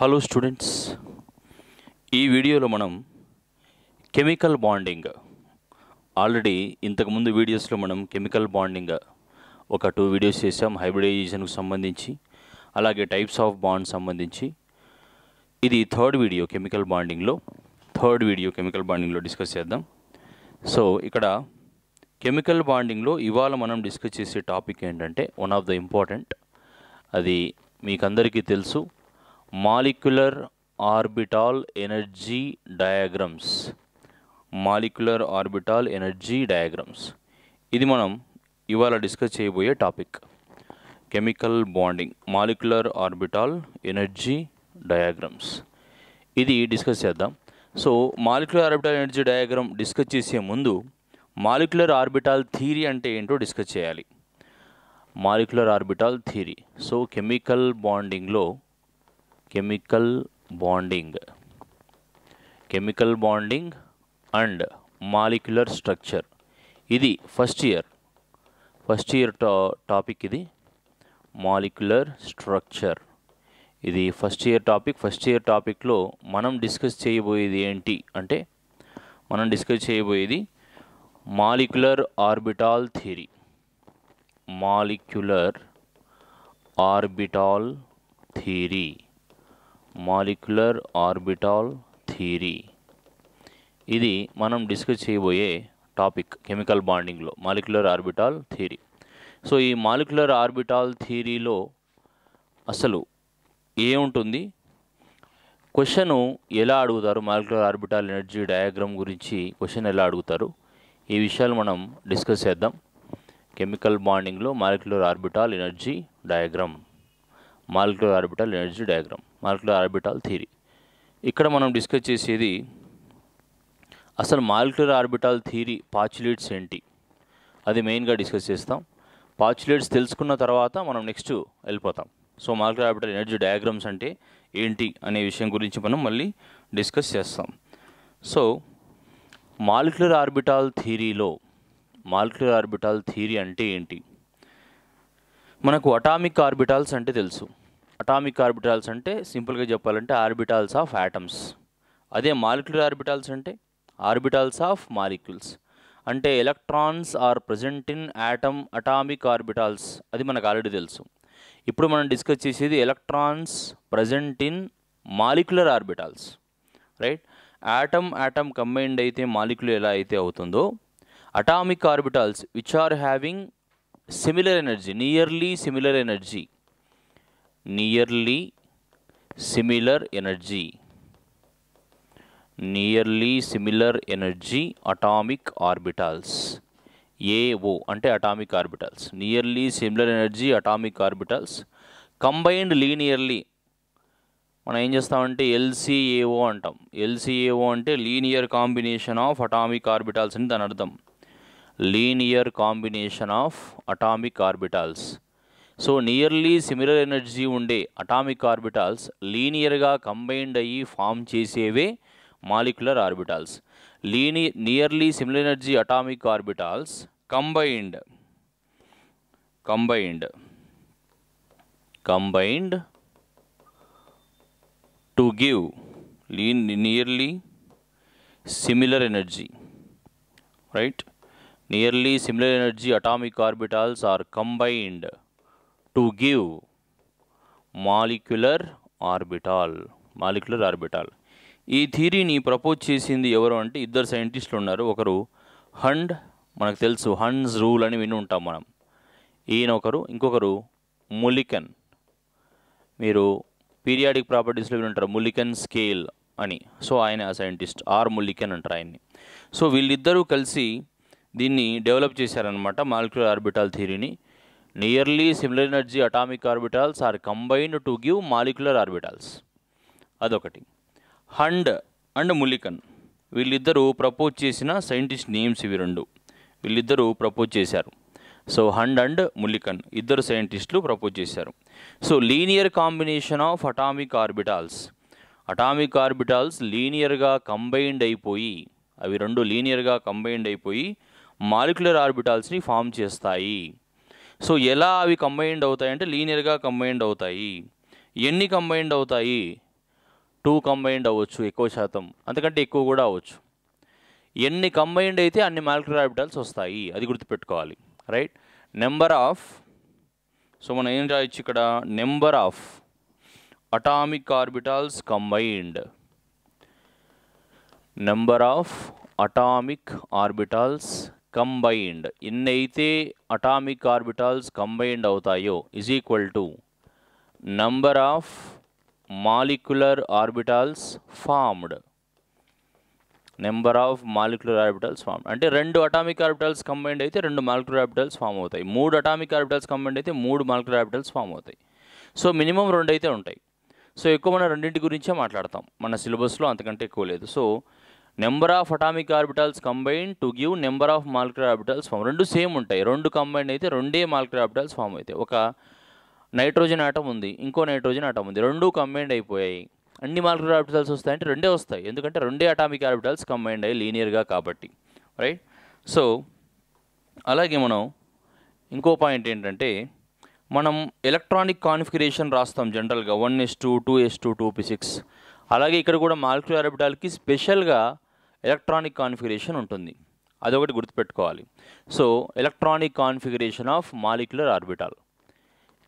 Hello students, ఈ వీడియోలో మనం కెమికల్ బాండింగ్ ఆల్రెడీ ఇంతకుముందు వీడియోస్లో మనం కెమికల్ బాండింగ్ ఒక 2 వీడియోస్ చేసాం. హైబ్రిడైజేషన్కు సంబంధించి, అలాగే టైప్స్ ఆఫ్ బాండ్ సంబంధించి. ఇది థర్డ్ వీడియో కెమికల్ బాండింగ్లో డిస్కస్ చేద్దాం. సో ఇక్కడ కెమికల్ బాండింగ్లో ఇవాళ మనం డిస్కస్ చేసే టాపిక్ ఏంటంటే వన్ ఆఫ్ ద ఇంపార్టెంట్, అది మీకందరికీ తెలుసు, మాలిక్యులర్ ఆర్బిటాల్ ఎనర్జీ డయాగ్రమ్స్. ఇది మనం ఇవాళ డిస్కస్ చేయబోయే topic. Chemical bonding, molecular orbital energy diagrams, ఇది డిస్కస్ చేద్దాం. So molecular orbital energy diagram discuss చేసే ముందు మాలిక్యులర్ ఆర్బిటాల్ థియరీ అంటే ఏంటో డిస్కస్ చేయాలి. Molecular orbital theory. So chemical bonding and molecular structure, ఇది ఫస్ట్ ఇయర్ టాపిక్. ఇది మాలిక్యులర్ స్ట్రక్చర్, ఇది ఫస్ట్ ఇయర్ టాపిక్లో మనం డిస్కస్ చేయబోయేది ఏంటి అంటే, molecular orbital theory. Molecular orbital theory ఇది మనం డిస్కస్ చేయబోయే టాపిక్ కెమికల్ బాండింగ్లో, మాలిక్యులర్ ఆర్బిటాల్ థియరీ. సో ఈ మాలిక్యులర్ ఆర్బిటాల్ థియరీలో అసలు ఏముంటుంది, క్వశ్చను ఎలా అడుగుతారు, మాలిక్యులర్ ఆర్బిటాల్ ఎనర్జీ డయాగ్రామ్ గురించి క్వశ్చన్ ఎలా అడుగుతారు, ఈ విషయాలు మనం డిస్కస్ చేద్దాం. కెమికల్ బాండింగ్లో molecular orbital energy diagram, molecular orbital theory. ఇక్కడ మనం డిస్కస్ చేసేది అసలు మాలిక్యులర్ ఆర్బిటాల్ థియరీ పాచులేట్స్ ఏంటి, అది మెయిన్గా డిస్కస్ చేస్తాం. పాచులేట్స్ తెలుసుకున్న తర్వాత మనం నెక్స్ట్ వెళ్ళిపోతాం. So molecular orbital energy diagrams అంటే ఏంటి అనే విషయం గురించి మనం మళ్ళీ డిస్కస్ చేస్తాం. సో మాలిక్యులర్ ఆర్బిటాల్ థియరీ అంటే ఏంటి? మనకు అటామిక్ ఆర్బిటాల్స్ అంటే తెలుసు. అటామిక్ ఆర్బిటాల్స్ అంటే సింపుల్గా చెప్పాలంటే ఆర్బిటాల్స్ ఆఫ్ యాటమ్స్. అదే మాలిక్యులర్ ఆర్బిటాల్స్ అంటే ఆర్బిటాల్స్ ఆఫ్ మాలిక్యూల్స్. అంటే electrons are present in atom atomic orbitals, అది మనకు ఆల్రెడీ తెలుసు. ఇప్పుడు మనం డిస్కస్ చేసేది electrons present in molecular orbitals, right? Atom combined అయితే మాలిక్యులర్ ఎలా అయితే అవుతుందో, atomic orbitals which are having similar energy, nearly similar energy atomic orbitals. AO అంటే atomic orbitals, nearly similar energy atomic orbitals combined linearly. మనం ఏం చేస్తామంటే ఎల్సిఏఓ అంటాం. LCAO అంటే linear combination of atomic orbitals అని దాని అర్థం. Linear combination of atomic orbitals. So nearly similar energy ఉండే అటామిక్ ఆర్బిటాల్స్ లీనియర్గా కంబైన్డ్ అయ్యి ఫామ్ చేసేవే molecular orbitals. Nearly similar energy atomic orbitals combined to give nearly similar energy, right? Nearly similar energy atomic orbitals are combined to give molecular orbital. ఈ థియరీని propose చేసింది ఎవరు అంటే ఇద్దరు సైంటిస్టులు ఉన్నారు. ఒకరు హండ్, మనకు తెలుసు హండ్స్ రూల్ అని విని ఉంటాం మనం, ఈయన ఒకరు. ఇంకొకరు ములికన్, మీరు పీరియాడిక్ ప్రాపర్టీస్లో విని ఉంటారు ములికన్ స్కేల్ అని. సో ఆయన సైంటిస్ట్ ఆర్ ములికన్ అంటారు ఆయన్ని. సో వీళ్ళిద్దరూ కలిసి దీన్ని డెవలప్ చేశారనమాట, మాలిక్యులర్ ఆర్బిటాల్ థియరీని. Nearly similar energy atomic orbitals are combined to give molecular orbitals, అదొకటి. హండ్ అండ్ ములికన్ వీళ్ళిద్దరూ ప్రపోజ్ చేసిన సైంటిస్ట్ నేమ్స్ ఇవి రెండు. వీళ్ళిద్దరూ ప్రపోజ్ చేశారు. సో హండ్ అండ్ ములికన్ ఇద్దరు సైంటిస్టులు ప్రపోజ్ చేశారు. So linear combination of atomic orbitals లీనియర్గా కంబైన్డ్ అయిపోయి, అవి రెండు లీనియర్గా కంబైన్డ్ అయిపోయి మాలిక్యులర్ ఆర్బిటాల్స్ని ఫామ్ చేస్తాయి. సో ఎలా అవి కంబైన్డ్ అవుతాయి అంటే లీనియర్గా కంబైన్డ్ అవుతాయి. ఎన్ని కంబైన్డ్ అవుతాయి 2 కంబైన్డ్ అవ్వచ్చు ఎక్కువ శాతం, అంతకంటే ఎక్కువ కూడా అవ్వచ్చు. ఎన్ని కంబైన్డ్ అయితే అన్ని మాలిక్యులర్ ఆర్బిటాల్స్ వస్తాయి, అది గుర్తుపెట్టుకోవాలి, రైట్. నెంబర్ ఆఫ్, సో మనం ఏం రాయొచ్చు ఇక్కడ, number of atomic orbitals combined, number of atomic orbitals combined, ఎన్నైతే అటామిక్ ఆర్బిటాల్స్ కంబైన్డ్ అవుతాయో is equal to number of molecular orbitals formed. Number of molecular orbitals formed అంటే 2 అటామిక్ ఆర్బిటాల్స్ కంబైన్డ్ అయితే 2 molecular orbitals form అవుతాయి, 3 atomic orbitals combined అయితే 3 molecular orbitals form అవుతాయి. So minimum 2 అయితే ఉంటాయి. So ఎక్కువ మనం రెండింటి గురించే మాట్లాడతాం మన సిలబస్లో, అంతకంటే ఎక్కువ లేదు. So number of atomic orbitals combined to give number of molecular orbitals form. 2 same ఉంటాయి, 2 కంబైన్డ్ అయితే 2 మాలిక్యులర్ ఆర్బిటాల్స్ ఫామ్ అవుతాయి. ఒక నైట్రోజన్ ఆటం ఉంది, ఇంకో నైట్రోజన్ ఆటం ఉంది, 2 కంబైన్డ్ అయిపోయాయి, అన్ని మాలిక్యులర్ ఆర్బిటాల్స్ వస్తాయంటే 2 వస్తాయి, ఎందుకంటే 2 అటామిక్ ఆర్బిటాల్స్ కంబైన్డ్ అయ్యి లీనియర్గా కాబట్టి, రైట్. సో అలాగే మనం ఇంకో పాయింట్ ఏంటంటే, మనం ఎలక్ట్రానిక్ కాన్ఫిగరేషన్ రాస్తాం జనరల్గా 1s2 2s2 2p6. అలాగే ఇక్కడ కూడా మాలిక్యులర్ ఆర్బిటాల్కి స్పెషల్గా ఎలక్ట్రానిక్ కాన్ఫిగరేషన్ ఉంటుంది, అదొకటి గుర్తుపెట్టుకోవాలి. So electronic configuration of molecular orbital,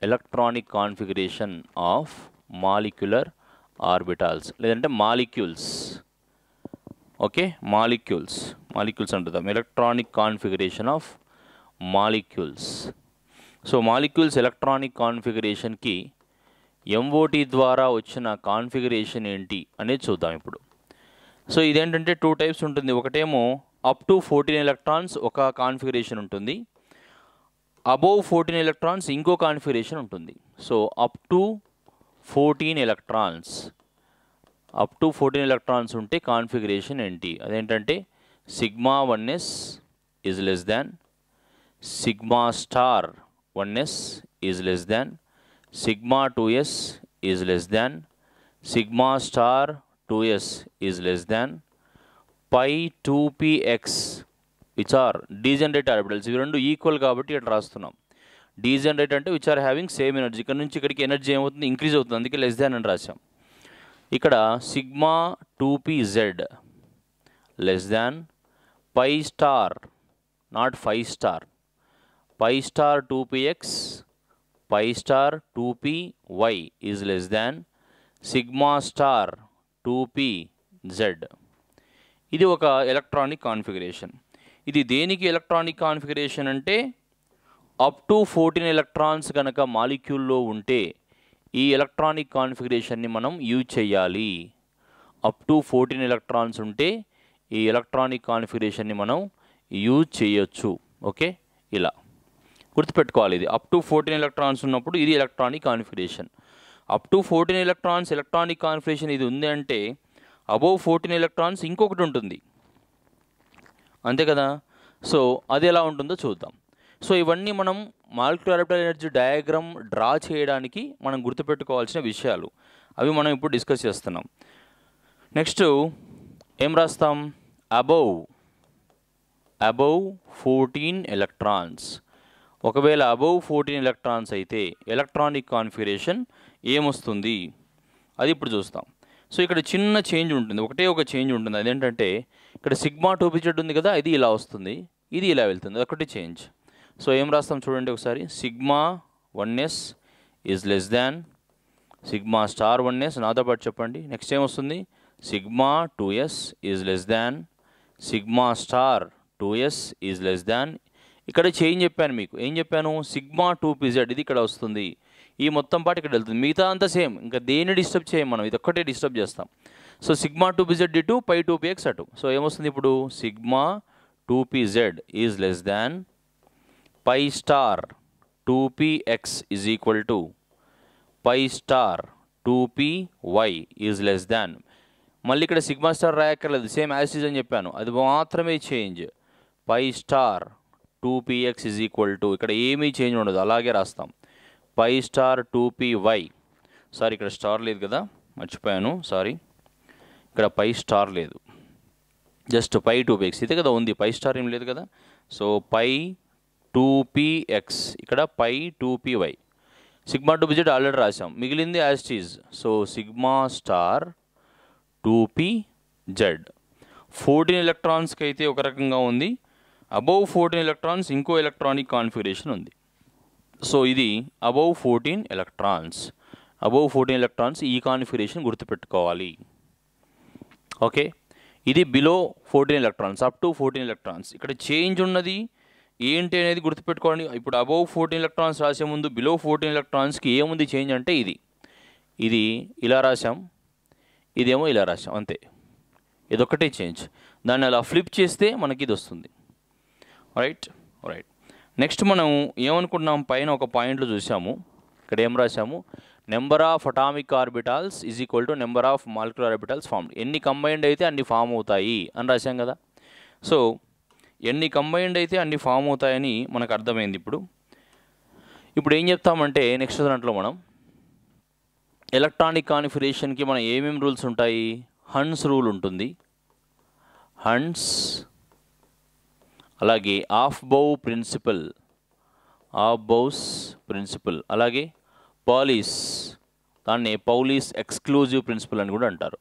electronic configuration of molecular orbitals లేదంటే మాలిక్యూల్స్, ఓకే, మాలిక్యూల్స్ అంటున్నాం, electronic configuration of molecules. So molecules electronic కాన్ఫిగరేషన్కి MOT ద్వారా వచ్చిన కాన్ఫిగరేషన్ ఏంటి అనేది చూద్దాం ఇప్పుడు. సో ఇదేంటంటే 2 టైప్స్ ఉంటుంది, ఒకటేమో అప్ టు 14 ఎలక్ట్రాన్స్ ఒక కాన్ఫిగరేషన్ ఉంటుంది, అబోవ్ 14 ఎలక్ట్రాన్స్ ఇంకో కాన్ఫిగరేషన్ ఉంటుంది. సో అప్ టు 14 ఎలక్ట్రాన్స్ ఉంటే కాన్ఫిగరేషన్ ఏంటి, అదేంటంటే sigma 1s is less than, sigma star 1s is less than, sigma 2s is less than, sigma star 2s is less than, pi 2px which are degenerate orbitals. ఇవి 2 equal కాబట్టి ఇక్కడ రాస్తున్నాం. Degenerate అంటే which are having same energy, ఇక్కడ నుంచి ఇక్కడికి energy ఏమవుతుంది, increase అవుతుంది, అందుకే లెస్ దాన్ అని రాసాం. ఇక్కడ sigma 2pz less than pi star, not 5 star, pi star 2px, pi star 2py is less than sigma star 2pz. ఇది ఒక ఎలక్ట్రానిక్ కాన్ఫిగరేషన్. ఇది దేనికి ఎలక్ట్రానిక్ కాన్ఫిగరేషన్ అంటే, అప్ టు 14 ఎలక్ట్రాన్స్ కనుక మాలిక్యూల్లో ఉంటే ఈ ఎలక్ట్రానిక్ కాన్ఫిగరేషన్ని మనం యూజ్ చేయాలి. అప్ టు 14 ఎలక్ట్రాన్స్ ఉంటే ఈ ఎలక్ట్రానిక్ కాన్ఫిగరేషన్ని మనం యూజ్ చేయొచ్చు, ఓకే. ఇలా గుర్తుపెట్టుకోవాలి, ఇది అప్ టు 14 ఎలక్ట్రాన్స్ ఉన్నప్పుడు ఇది electronic configuration. Up to 14 electrons electronic configuration ఇది ఉంది అంటే అబోవ్ 14 ఎలక్ట్రాన్స్ ఇంకొకటి ఉంటుంది, అంతే కదా. సో అది ఎలా ఉంటుందో చూద్దాం. సో ఇవన్నీ మనం molecular orbital energy diagram draw చేయడానికి మనం గుర్తుపెట్టుకోవాల్సిన విషయాలు, అవి మనం ఇప్పుడు డిస్కస్ చేస్తున్నాం. నెక్స్ట్ ఏం రాస్తాం, అబోవ్ 14 ఎలక్ట్రాన్స్. ఒకవేళ అబోవ్ 14 ఎలక్ట్రాన్స్ అయితే ఎలక్ట్రానిక్ కాన్ఫిగరేషన్ ఏమొస్తుంది అది ఇప్పుడు చూస్తాం. సో ఇక్కడ చిన్న చేంజ్ ఉంటుంది, ఒకటే ఒక చేంజ్ ఉంటుంది, అదేంటంటే ఇక్కడ సిగ్మా 2pz ఉంది కదా, ఇది ఇలా వస్తుంది, ఇది ఇలా వెళ్తుంది, ఒకటి చేంజ్. సో ఏం రాస్తాం చూడండి ఒకసారి, sigma 1s is less than sigma star 1s, నాతో పాటు చెప్పండి. నెక్స్ట్ ఏమొస్తుంది, sigma 2s is less than sigma star 2s is less than. ఇక్కడ చేంజ్ చెప్పాను మీకు, ఏం చెప్పాను, సిగ్మా 2pz ఇది ఇక్కడ వస్తుంది, ఈ మొత్తం పాటు ఇక్కడ వెళ్తుంది, మిగతా అంతా సేమ్, ఇంకా దేన్ని డిస్టర్బ్ చేయం మనం, ఇది ఒక్కటే డిస్టర్బ్ చేస్తాం. సో సిగ్మా 2pz ఇటు, పై 2px అటు. సో ఏమొస్తుంది ఇప్పుడు, sigma 2pz is less than pi star 2px is equal to pi star 2py is less than. మళ్ళీ ఇక్కడ సిగ్మా స్టార్ రాయక్కర్లేదు, సేమ్ యాజ్ ఇట్ ఈజ్ అని చెప్పాను, అది మాత్రమే change. Pi star 2px is equal to, ఇక్కడ ఏమీ చేంజ్ ఉండదు, అలాగే రాస్తాం, పై స్టార్ 2py. సారీ ఇక్కడ స్టార్ లేదు కదా, మర్చిపోయాను, సారీ, ఇక్కడ పై స్టార్ లేదు, జస్ట్ పై 2px ఇదే కదా ఉంది, పై స్టార్ ఏం లేదు కదా. సో పై 2px, ఇక్కడ పై 2py, సిగ్మా 2pz ఆల్రెడీ రాసాం, మిగిలింది as it is. So sigma star 2pz. 14 ఎలక్ట్రాన్స్కి అయితే ఒక రకంగా ఉంది, అబౌవ్ 14 ఎలక్ట్రాన్స్ ఇంకో ఎలక్ట్రానిక్ కాన్ఫిగరేషన్ ఉంది. సో ఇది అబౌవ్ 14 ఎలక్ట్రాన్స్. అబౌవ్ 14 ఎలక్ట్రాన్స్ ఈ కాన్ఫిగరేషన్ గుర్తుపెట్టుకోవాలి. ఓకే, ఇది below 14 electrons, up to 14 electrons. ఇక్కడ చేంజ్ ఉన్నది ఏంటి అనేది గుర్తుపెట్టుకోండి. ఇప్పుడు అబౌవ్ 14 ఎలక్ట్రాన్స్ రాసే ముందు బిలో 14 ఎలక్ట్రాన్స్కి ఏముంది చేంజ్ అంటే ఇది ఇలా రాసాం, ఇదేమో ఇలా రాసాం, అంతే. ఇదొక్కటే చేంజ్. దాన్ని అలా ఫ్లిప్ చేస్తే మనకి ఇది వస్తుంది. రైట్. నెక్స్ట్ మనం ఏమనుకున్నాం, పైన ఒక పాయింట్లు చూసాము. ఇక్కడ ఏం రాసాము, number of atomic orbitals is equal to number of molecular orbitals formed. ఎన్ని కంబైన్డ్ అయితే అన్ని ఫామ్ అవుతాయి అని రాసాం కదా. సో ఎన్ని కంబైన్డ్ అయితే అన్ని ఫామ్ అవుతాయని మనకు అర్థమైంది. ఇప్పుడు ఏం చెప్తామంటే నెక్స్ట్ దాంట్లో మనం ఎలక్ట్రానిక్ కాన్ఫిగరేషన్కి మనం ఏమేమి రూల్స్ ఉంటాయి, హన్స్ రూల్ ఉంటుంది, హన్స్, అలాగే ఆఫ్ బౌస్ ప్రిన్సిపల్, అలాగే పాలిస్, దాన్ని పౌలీస్ ఎక్స్క్లూజివ్ ప్రిన్సిపల్ అని కూడా అంటారు.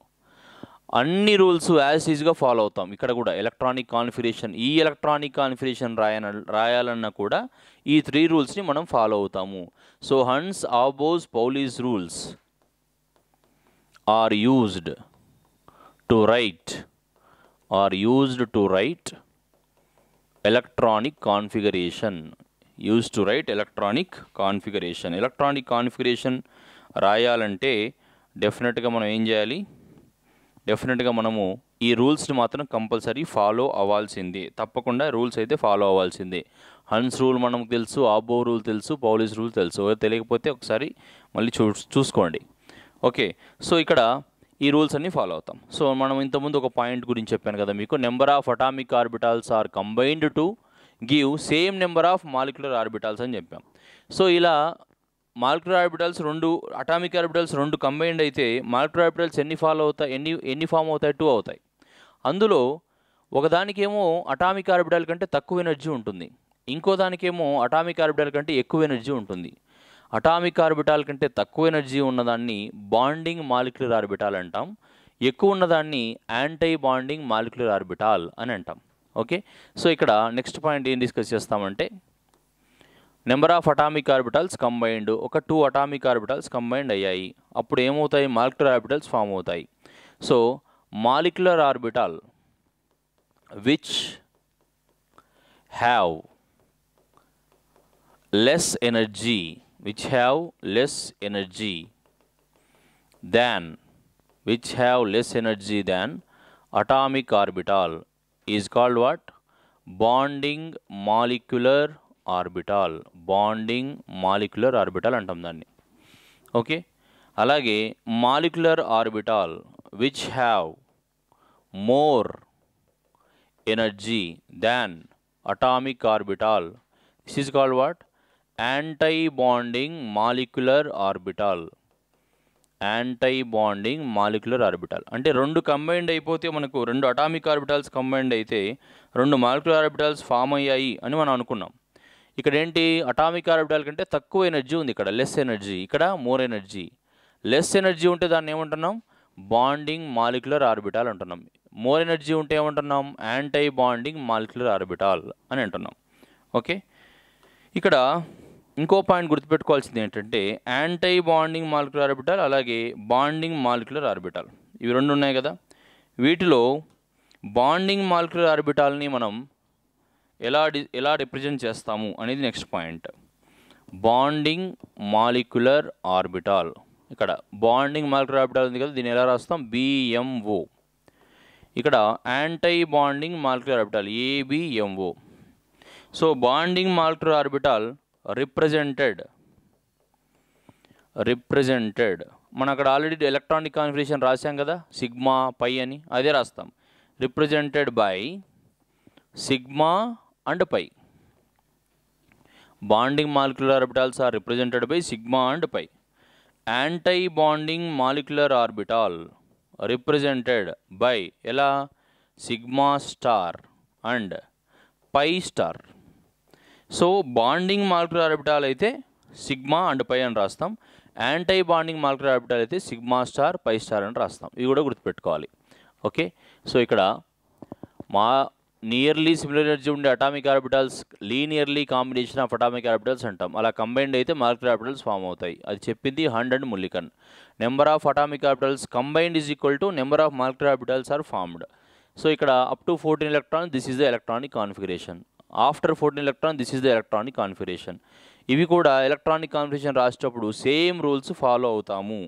అన్ని రూల్స్ యాజ్ ఈజ్గా ఫాలో అవుతాం. ఇక్కడ కూడా ఎలక్ట్రానిక్ కాన్ఫిగరేషన్, ఈ ఎలక్ట్రానిక్ కాన్ఫిగరేషన్ రాయాలన్నా కూడా ఈ 3 రూల్స్ని మనం ఫాలో అవుతాము. So Hund's, aufbau, Pauli's rules are used to write electronic configuration. Electronic configuration రాయాలంటే డెఫినెట్గా మనం ఏం చేయాలి, మనము ఈ రూల్స్ని మాత్రం కంపల్సరీ ఫాలో అవ్వాల్సిందే. తప్పకుండా రూల్స్ అయితే ఫాలో అవ్వాల్సిందే. హన్స్ రూల్ మనకు తెలుసు, ఆబో రూల్ తెలుసు, పౌలీస్ రూల్ తెలుసు. తెలియకపోతే ఒకసారి మళ్ళీ చూసుకోండి. ఓకే, సో ఇక్కడ ఈ రూల్స్ అన్నీ ఫాలో అవుతాం. సో మనం ఇంతకుముందు ఒక పాయింట్ గురించి చెప్పాను కదా మీకు, number of atomic orbitals are combined to give same number of molecular orbitals అని చెప్పాం. సో ఇలా molecular orbitals atomic orbitals 2 combined అయితే మాలిక్యులర్ ఆర్బిటాల్స్ ఎన్ని ఫామ్ అవుతాయి, 2 అవుతాయి. అందులో ఒకదానికేమో అటామిక్ ఆర్బిటాల్ కంటే తక్కువ ఎనర్జీ ఉంటుంది, ఇంకో దానికేమో అటామిక్ ఆర్బిటాల్ కంటే ఎక్కువ ఎనర్జీ ఉంటుంది. అటామిక్ ఆర్బిటాల్ కంటే తక్కువ ఎనర్జీ ఉన్నదాన్ని బాండింగ్ మాలిక్యులర్ ఆర్బిటాల్ అంటాం, ఎక్కువ ఉన్నదాన్ని యాంటీ బాండింగ్ మాలిక్యులర్ ఆర్బిటాల్ అని అంటాం. ఓకే, సో ఇక్కడ నెక్స్ట్ పాయింట్ ఏం డిస్కస్ చేస్తామంటే number of atomic orbitals combined. ఒక 2 అటామిక్ ఆర్బిటాల్స్ కంబైన్డ్ అయ్యాయి, అప్పుడు ఏమవుతాయి, మాలిక్యులర్ ఆర్బిటాల్స్ ఫామ్ అవుతాయి. So molecular orbital which have less energy than atomic orbital is called what? Bonding molecular orbital అంటాం దాన్ని. ఓకే, అలాగే molecular orbital which have more energy than atomic orbital, this is called what? Anti-bonding molecular orbital. అంటే 2 combined అయిపోతే మనకు 2 atomic orbitals combined అయితే 2 molecular orbitals form అయ్యాయి అని మనం అనుకున్నాం. ఇక్కడ ఏంటి, అటామిక్ ఆర్బిటాల్ కంటే తక్కువ ఎనర్జీ ఉంది, ఇక్కడ లెస్ ఎనర్జీ, ఇక్కడ మోర్ ఎనర్జీ. లెస్ ఎనర్జీ ఉంటే దాన్ని ఏమంటున్నాం, బాండింగ్ మాలిక్యులర్ ఆర్బిటాల్ అంటున్నాం. మోర్ ఎనర్జీ ఉంటే ఏమంటున్నాం, యాంటీ బాండింగ్ మాలిక్యులర్ ఆర్బిటాల్ అని అంటున్నాం. ఓకే, ఇక్కడ ఇంకో పాయింట్ గుర్తుపెట్టుకోవాల్సింది ఏంటంటే యాంటీ బాండింగ్ మాలిక్యులర్ ఆర్బిటాల్, అలాగే బాండింగ్ మాలిక్యులర్ ఆర్బిటాల్, ఇవి 2 ఉన్నాయి కదా. వీటిలో బాండింగ్ మాలిక్యులర్ ఆర్బిటాల్ని మనం ఎలా రిప్రజెంట్ చేస్తాము అనేది next point. Bonding molecular orbital, ఇక్కడ బాండింగ్ మాలిక్యులర్ ఆర్బిటాల్ ఉంది కదా, దీన్ని ఎలా రాస్తాం, BMO. ఇక్కడ anti bonding molecular orbital ABMO. So bonding molecular orbital represented మనం అక్కడ ఆల్రెడీ ఎలక్ట్రానిక్ కాన్ఫిగరేషన్ రాసాం కదా, సిగ్మా పై అని, అదే రాస్తాం. Represented by sigma and pi. Bonding molecular orbitals are represented by sigma and pi. Anti bonding molecular orbital represented by ఎలా, sigma star and pi star. So bonding molecular orbital అయితే sigma and pi అని రాస్తాం. Anti bonding molecular orbital అయితే sigma star pi star అని రాస్తాం. ఇవి కూడా గుర్తుపెట్టుకోవాలి. ఓకే, సో ఇక్కడ మా నియర్లీ సిమిలర్ ఎనర్జీ ఉండే atomic orbitals linearly combination of atomic orbitals అంటాం. అలా కంబైన్డ్ అయితే మాలిక్యులర్ ఆర్బిటాల్స్ ఫామ్ అవుతాయి. అది చెప్పింది Hund and Mulliken. Number of atomic orbitals combined is equal to number of molecular orbitals are formed. So ఇక్కడ up to 14 electrons this is the electronic configuration. After 14 electrons this is the electronic configuration. ఇవి కూడా electronic configuration రాసేటప్పుడు same rules follow అవుతాము.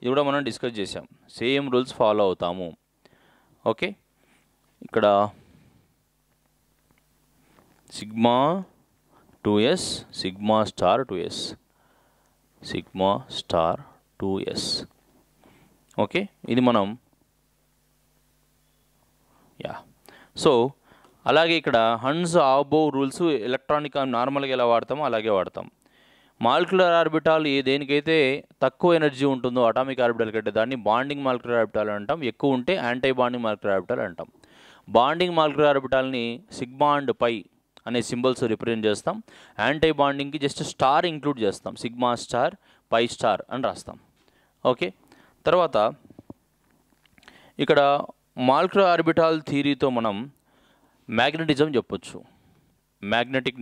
ఇది కూడా మనం discuss చేసాం. Same rules follow అవుతాము. ఓకే, ఇక్కడ sigma 2s sigma star 2s sigma star 2s. Okay, ఇది మనం సో అలాగే ఇక్కడ హన్స్ అబోవ్ రూల్స్ ఎలక్ట్రానిక్ నార్మల్గా ఎలా వాడతామో అలాగే వాడతాం. మాలిక్యులర్ ఆర్బిటాల్ దేనికైతే తక్కువ ఎనర్జీ ఉంటుందో అటామిక్ ఆర్బిటాల్ కంటే దాన్ని బాండింగ్ మాలిక్యులర్ ఆర్బిటాల్ అంటాం. ఎక్కువ ఉంటే యాంటీ బాండింగ్ మాలిక్యులర్ ఆర్బిటాల్ అంటాం. బాండింగ్ మాలిక్యులర్ ఆర్బిటాల్ని సిగ్మా అండ్ పై అనే సింబల్స్ రిప్రజెంట్ చేస్తాం. యాంటీ బాండింగ్కి జస్ట్ స్టార్ ఇంక్లూడ్ చేస్తాం. సిగ్మా స్టార్ పై స్టార్ అని రాస్తాం. ఓకే, తర్వాత ఇక్కడ మాలిక్యులర్ ఆర్బిటాల్ థియరీతో మనం మ్యాగ్నెటిజం చెప్పొచ్చు. మ్యాగ్నెటిక్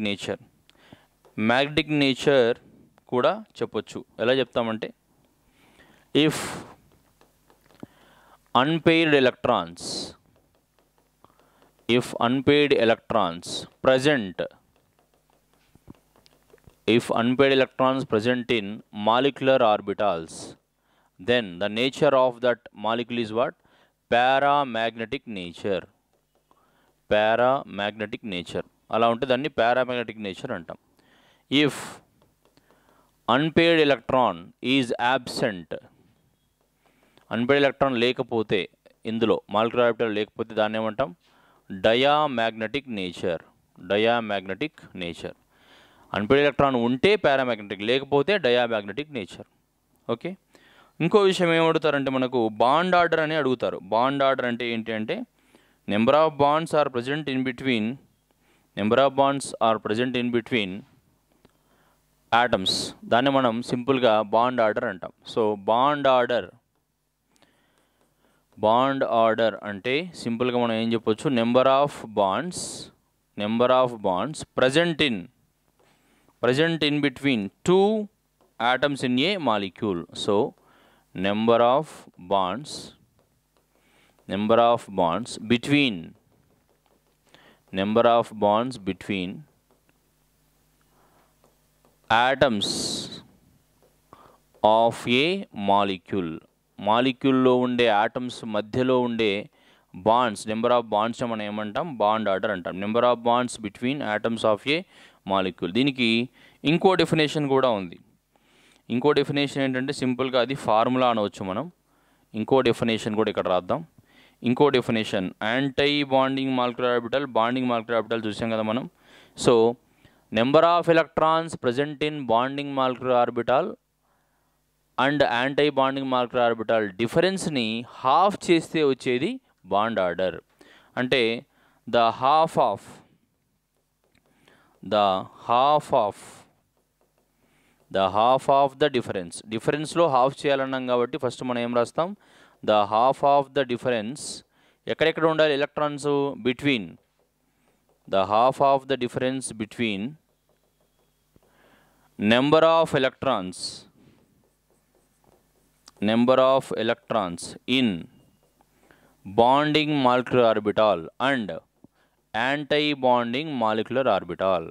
నేచర్ కూడా చెప్పొచ్చు. ఎలా చెప్తామంటే if unpaired electrons present in molecular orbitals, then the nature of that molecule is what? Paramagnetic nature. అలా ఉంటే దాన్ని పారామాగ్నెటిక్ నేచర్ అంటాం. If unpaired electron is absent, unpaired electron లేకపోతే, ఇందులో మాలిక్యులర్ ఆర్బిటాల్ లేకపోతే దాన్ని ఏమంటాం? Diamagnetic nature. అన్పెయిర్డ్ ఎలక్ట్రాన్ ఉంటే పారామాగ్నెటిక్, లేకపోతే డయామాగ్నెటిక్ నేచర్. ఓకే, ఇంకో విషయం ఏం అడుగుతారంటే మనకు బాండ్ ఆర్డర్ అని అడుగుతారు. బాండ్ ఆర్డర్ అంటే ఏంటి అంటే number of bonds are present in between atoms. దాన్ని మనం సింపుల్గా బాండ్ ఆర్డర్ అంటాం. సో బాండ్ ఆర్డర్ అంటే సింపుల్గా మనం ఏం చెప్పొచ్చు? Number of bonds present in between two atoms in a molecule. So number of bonds between atoms of a molecule లో ఉండే ఆటమ్స్ మధ్యలో ఉండే బాండ్స్, నెంబర్ ఆఫ్ బాండ్స్ మనం ఏమంటాం? బాండ్ ఆర్డర్ అంటాం. Number of bonds between atoms of a molecule. దీనికి ఇంకో definition కూడా ఉంది. ఇంకో డెఫినేషన్ ఏంటంటే సింపుల్గా అది ఫార్ములా అనవచ్చు మనం. ఇంకో డెఫినేషన్ కూడా ఇక్కడ రాద్దాం. ఇంకో definition anti bonding molecular orbital, bonding molecular orbital చూసాం కదా మనం. So number of electrons present in bonding molecular orbital and anti bonding molecular orbital డిఫరెన్స్ని హాఫ్ చేస్తే వచ్చేది బాండ్ ఆర్డర్. అంటే ద హాఫ్ ఆఫ్ ద డిఫరెన్స్లో హాఫ్ చేయాలన్నాం కాబట్టి ఫస్ట్ మనం ఏం రాస్తాం? The half of the difference ఎక్కడెక్కడ ఉండాలి? Electrons between the half of the difference between number of electrons in bonding molecular orbital and anti bonding molecular orbital.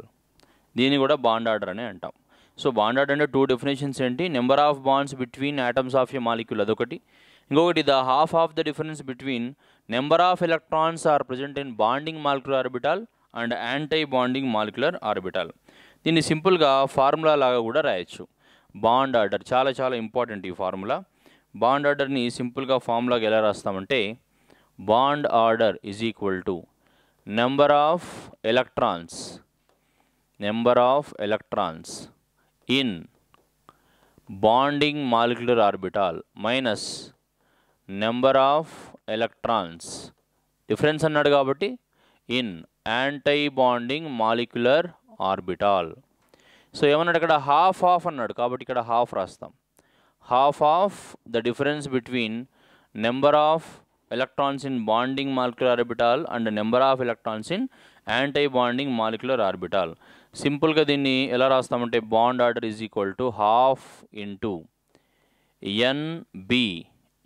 దీన్ని కూడా బాండ్ ఆర్డర్ అని అంటాం. సో బాండ్ ఆర్డర్ అంటే టూ డెఫినేషన్స్ ఏంటి? Number of bonds between atoms of a molecule అదొకటి, ఇంకొకటి the half of the difference between number of electrons are present in bonding molecular orbital and anti bonding molecular orbital. దీన్ని సింపుల్గా formula లాగా కూడా రాయొచ్చు. Bond order చాలా చాలా important ఈ ఫార్ములా. బాండ్ ఆర్డర్ని సింపుల్గా ఫార్ములాగా ఎలా రాస్తామంటే bond order is equal to number of electrons in bonding molecular orbital minus number of electrons, difference అన్నాడు కాబట్టి, in anti bonding molecular orbital. So ఏమన్నాడు? ఇక్కడ హాఫ్ అన్నాడు కాబట్టి ఇక్కడ హాఫ్ రాస్తాం. half of the difference between number of electrons in bonding molecular orbital and number of electrons in anti-bonding molecular orbital. సింపుల్గా దీన్ని ఎలా రాస్తామంటే bond order is equal to half into NB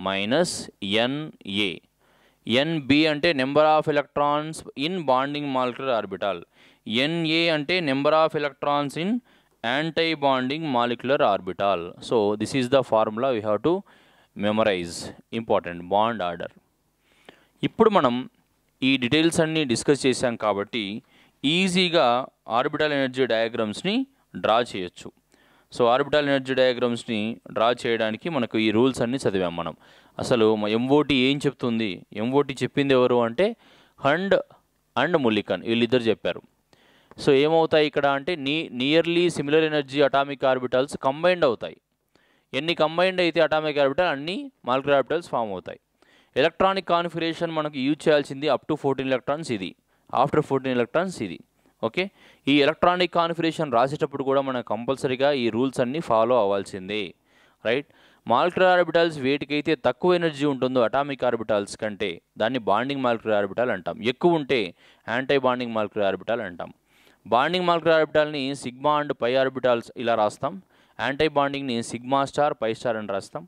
minus ఎన్ఏ. NB అంటే number of electrons in bonding molecular orbital, NA అంటే number of electrons in anti bonding molecular orbital. So this is the formula we have to memorize. Important bond order. ఇప్పుడు మనం ఈ details అన్నీ discuss చేశాం కాబట్టి ఈజీగా orbital energy డయాగ్రామ్స్ని draw చేయొచ్చు. సో ఆర్బిటల్ ఎనర్జీ డయాగ్రామ్స్ని డ్రా చేయడానికి మనకు ఈ రూల్స్ అన్నీ చదివాం మనం. అసలు ఎంఓటి ఏం చెప్తుంది? ఎంఓటి చెప్పింది ఎవరు అంటే హండ్ అండ్ ముల్లికన్, వీళ్ళిద్దరు చెప్పారు. సో ఏమవుతాయి ఇక్కడ అంటే nearly similar energy atomic orbitals combined అవుతాయి. ఎన్ని కంబైండ్ అయితే అటామిక్ ఆర్బిటల్ అన్ని మాలిక్యులర్ ఆర్బిటల్స్ ఫామ్ అవుతాయి. ఎలక్ట్రానిక్ కాన్ఫిగరేషన్ మనకు యూజ్ చేయాల్సింది అప్ టు 14 ఎలక్ట్రాన్స్ ఇది, ఆఫ్టర్ 14 ఎలక్ట్రాన్స్ ఇది. ఓకే, ఈ ఎలక్ట్రానిక్ కాన్ఫిగరేషన్ రాసేటప్పుడు కూడా మనం కంపల్సరీగా ఈ రూల్స్ అన్నీ ఫాలో అవ్వాల్సిందే. రైట్. మాలిక్యులర్ ఆర్బిటల్స్ వేటికైతే తక్కువ ఎనర్జీ ఉంటుందో అటామిక్ ఆర్బిటల్స్ కంటే దాన్ని బాండింగ్ మాలిక్యులర్ ఆర్బిటల్ అంటాం. ఎక్కువ ఉంటే యాంటీ బాండింగ్ మాలిక్యులర్ ఆర్బిటల్ అంటాం. బాండింగ్ మాలిక్యులర్ ఆర్బిటాల్ని సిగ్మా అండ్ పై ఆర్బిటాల్స్ ఇలా రాస్తాం. యాంటీ బాండింగ్ని సిగ్మా స్టార్ పై స్టార్ అని రాస్తాం.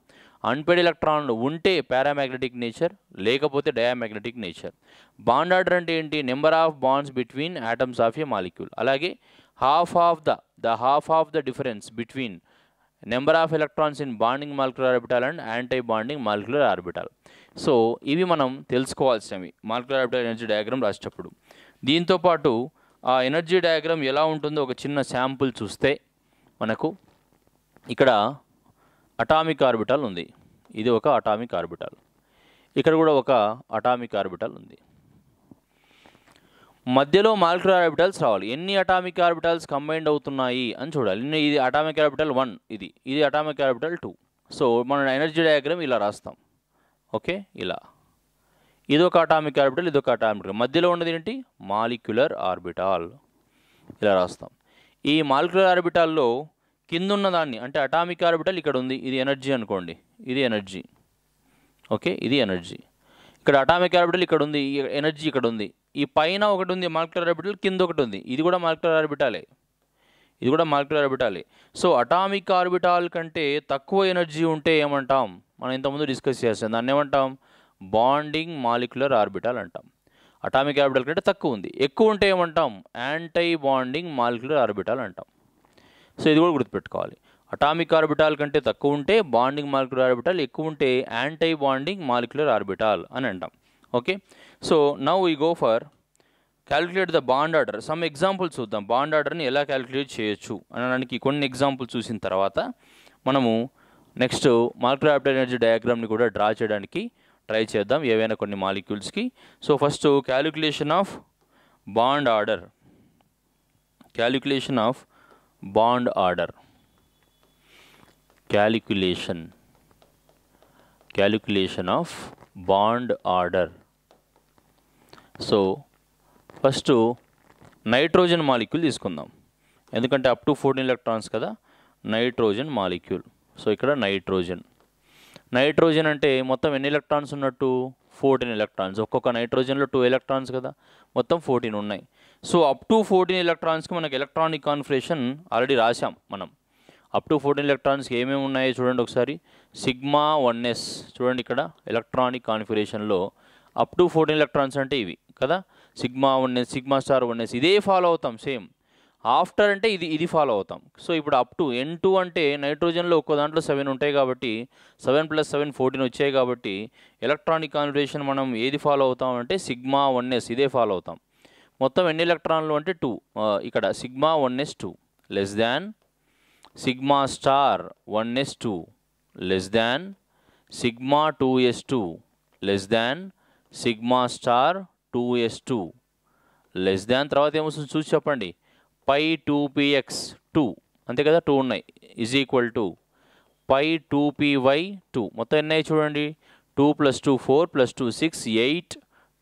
అన్పేడ్ ఎలక్ట్రాన్లు ఉంటే పారామాగ్నెటిక్ నేచర్, లేకపోతే డయామాగ్నెటిక్ నేచర్. బాండ్ ఆర్డర్ అంటే ఏంటి? Number of bonds between atoms of a molecule. అలాగే half of the difference between number of electrons in bonding molecular orbital and anti bonding molecular orbital. So ఇవి మనం తెలుసుకోవాల్సినవి molecular orbital energy diagram రాసేటప్పుడు. దీంతోపాటు ఆ energy diagram ఎలా ఉంటుందో ఒక చిన్న శాంపుల్ చూస్తే మనకు ఇక్కడ అటామిక్ ఆర్బిటాల్ ఉంది. ఇది ఒక అటామిక్ ఆర్బిటాల్. ఇక్కడ కూడా ఒక అటామిక్ ఆర్బిటాల్ ఉంది. మధ్యలో మాలిక్యులర్ ఆర్బిటల్స్ రావాలి. ఎన్ని అటామిక్ ఆర్బిటల్స్ కంబైండ్ అవుతున్నాయి అని చూడాలి. ఇది అటామిక్ ఆర్బిటల్ 1, ఇది అటామిక్ ఆర్బిటల్ 2. సో మనం ఎనర్జీ డయాగ్రామ్ ఇలా రాస్తాం. ఓకే, ఇలా ఇదొక అటామిక్ ఆర్బిటల్, ఇదొక అటామిక్ ఆర్బిటల్. మధ్యలో ఉన్నది ఏంటి? Molecular orbital. ఇలా రాస్తాం. ఈ మాలిక్యులర్ ఆర్బిటాల్లో కింద ఉన్నదాన్ని అంటే అటామిక్ ఆర్బిటల్ ఇక్కడ ఉంది, ఇది ఎనర్జీ అనుకోండి, ఇది ఎనర్జీ. ఓకే, ఇది ఎనర్జీ. ఇక్కడ అటామిక్ ఆర్బిటల్ ఇక్కడ ఉంది, ఎనర్జీ ఇక్కడ ఉంది. ఈ పైన ఒకటి ఉంది మాలిక్యులర్ ఆర్బిటల్, కింద ఒకటి ఉంది, ఇది కూడా మాలిక్యులర్ ఆర్బిటాలే, ఇది కూడా మాలిక్యులర్ ఆర్బిటాలే. సో అటామిక్ ఆర్బిటాల్ కంటే తక్కువ ఎనర్జీ ఉంటే ఏమంటాం? మనం ఇంతకుముందు డిస్కస్ చేస్తాం. దాన్ని ఏమంటాం? బాండింగ్ మాలిక్యులర్ ఆర్బిటాల్ అంటాం. అటామిక్ ఆర్బిటాల్ కంటే తక్కువ ఉంది. ఎక్కువ ఉంటే ఏమంటాం? యాంటీ బాండింగ్ మాలిక్యులర్ ఆర్బిటాల్ అంటాం. సో ఇది కూడా గుర్తుపెట్టుకోవాలి. అటామిక్ ఆర్బిటాల్ కంటే తక్కువ ఉంటే బాండింగ్ మాలిక్యులర్ ఆర్బిటాల్, ఎక్కువ ఉంటే యాంటీ బాండింగ్ మాలిక్యులర్ ఆర్బిటాల్ అని అంటాం. Okay, so now we go for calculate the bond order. Some examples చూద్దాం. బాండ్ ఆర్డర్ని ఎలా క్యాలిక్యులేట్ చేయొచ్చు అనడానికి కొన్ని ఎగ్జాంపుల్స్ చూసిన తర్వాత మనము నెక్స్ట్ మాలిక్యులర్ ఆర్బిటల్ ఎనర్జీ డయాగ్రామ్ని కూడా డ్రా చేయడానికి ట్రై చేద్దాం ఏవైనా కొన్ని మాలిక్యూల్స్కి. So first calculation of bond order. Calculation of bond order. Calculation of bond order. So first nitrogen molecule తీసుకుందాం, ఎందుకంటే అప్ టు 14 ఎలక్ట్రాన్స్ కదా నైట్రోజన్ మాలిక్యూల్. సో ఇక్కడ నైట్రోజన్ అంటే మొత్తం ఎన్ని ఎలక్ట్రాన్స్ ఉన్నట్టు? 14 ఎలక్ట్రాన్స్. ఒక్కొక్క నైట్రోజన్లో 2 ఎలక్ట్రాన్స్ కదా, మొత్తం 14 ఉన్నాయి. సో అప్ టు 14 ఎలక్ట్రాన్స్కి మనకు ఎలక్ట్రానిక్ కాన్ఫిగరేషన్ ఆల్రెడీ రాసాం మనం. అప్ టు 14 ఎలక్ట్రాన్స్కి ఏమేమి ఉన్నాయో చూడండి ఒకసారి. సిగ్మా 1s చూడండి, ఇక్కడ ఎలక్ట్రానిక్ కాన్ఫిగరేషన్లో అప్ టు 14 ఎలక్ట్రాన్స్ అంటే ఇవి కదా. Sigma 1s, sigma star 1s ఇదే ఫాలో అవుతాం సేమ్. ఆఫ్టర్ అంటే ఇది ఫాలో అవుతాం. సో ఇప్పుడు అప్ టు N2 అంటే నైట్రోజన్లో ఒక్కో దాంట్లో 7 ఉంటాయి కాబట్టి 7 + 7 14 వచ్చాయి కాబట్టి ఎలక్ట్రానిక్ కాన్ఫిగరేషన్ మనం ఏది ఫాలో అవుతాం అంటే సిగ్మా 1s ఇదే ఫాలో అవుతాం. మొత్తం ఎన్ని ఎలక్ట్రాన్లు అంటే 2. ఇక్కడ sigma 1s 2 less than sigma star 1s 2 less than sigma 2s 2 less than sigma star 2s 2 less than తర్వాత ఏమొస్తుంది చూసి చెప్పండి. పై 2px 2 అంతే కదా, 2 ఉన్నాయి, is equal to pi 2py 2. మొత్తం ఎన్ని చూడండి, 2 + 2 4 + 2 6 8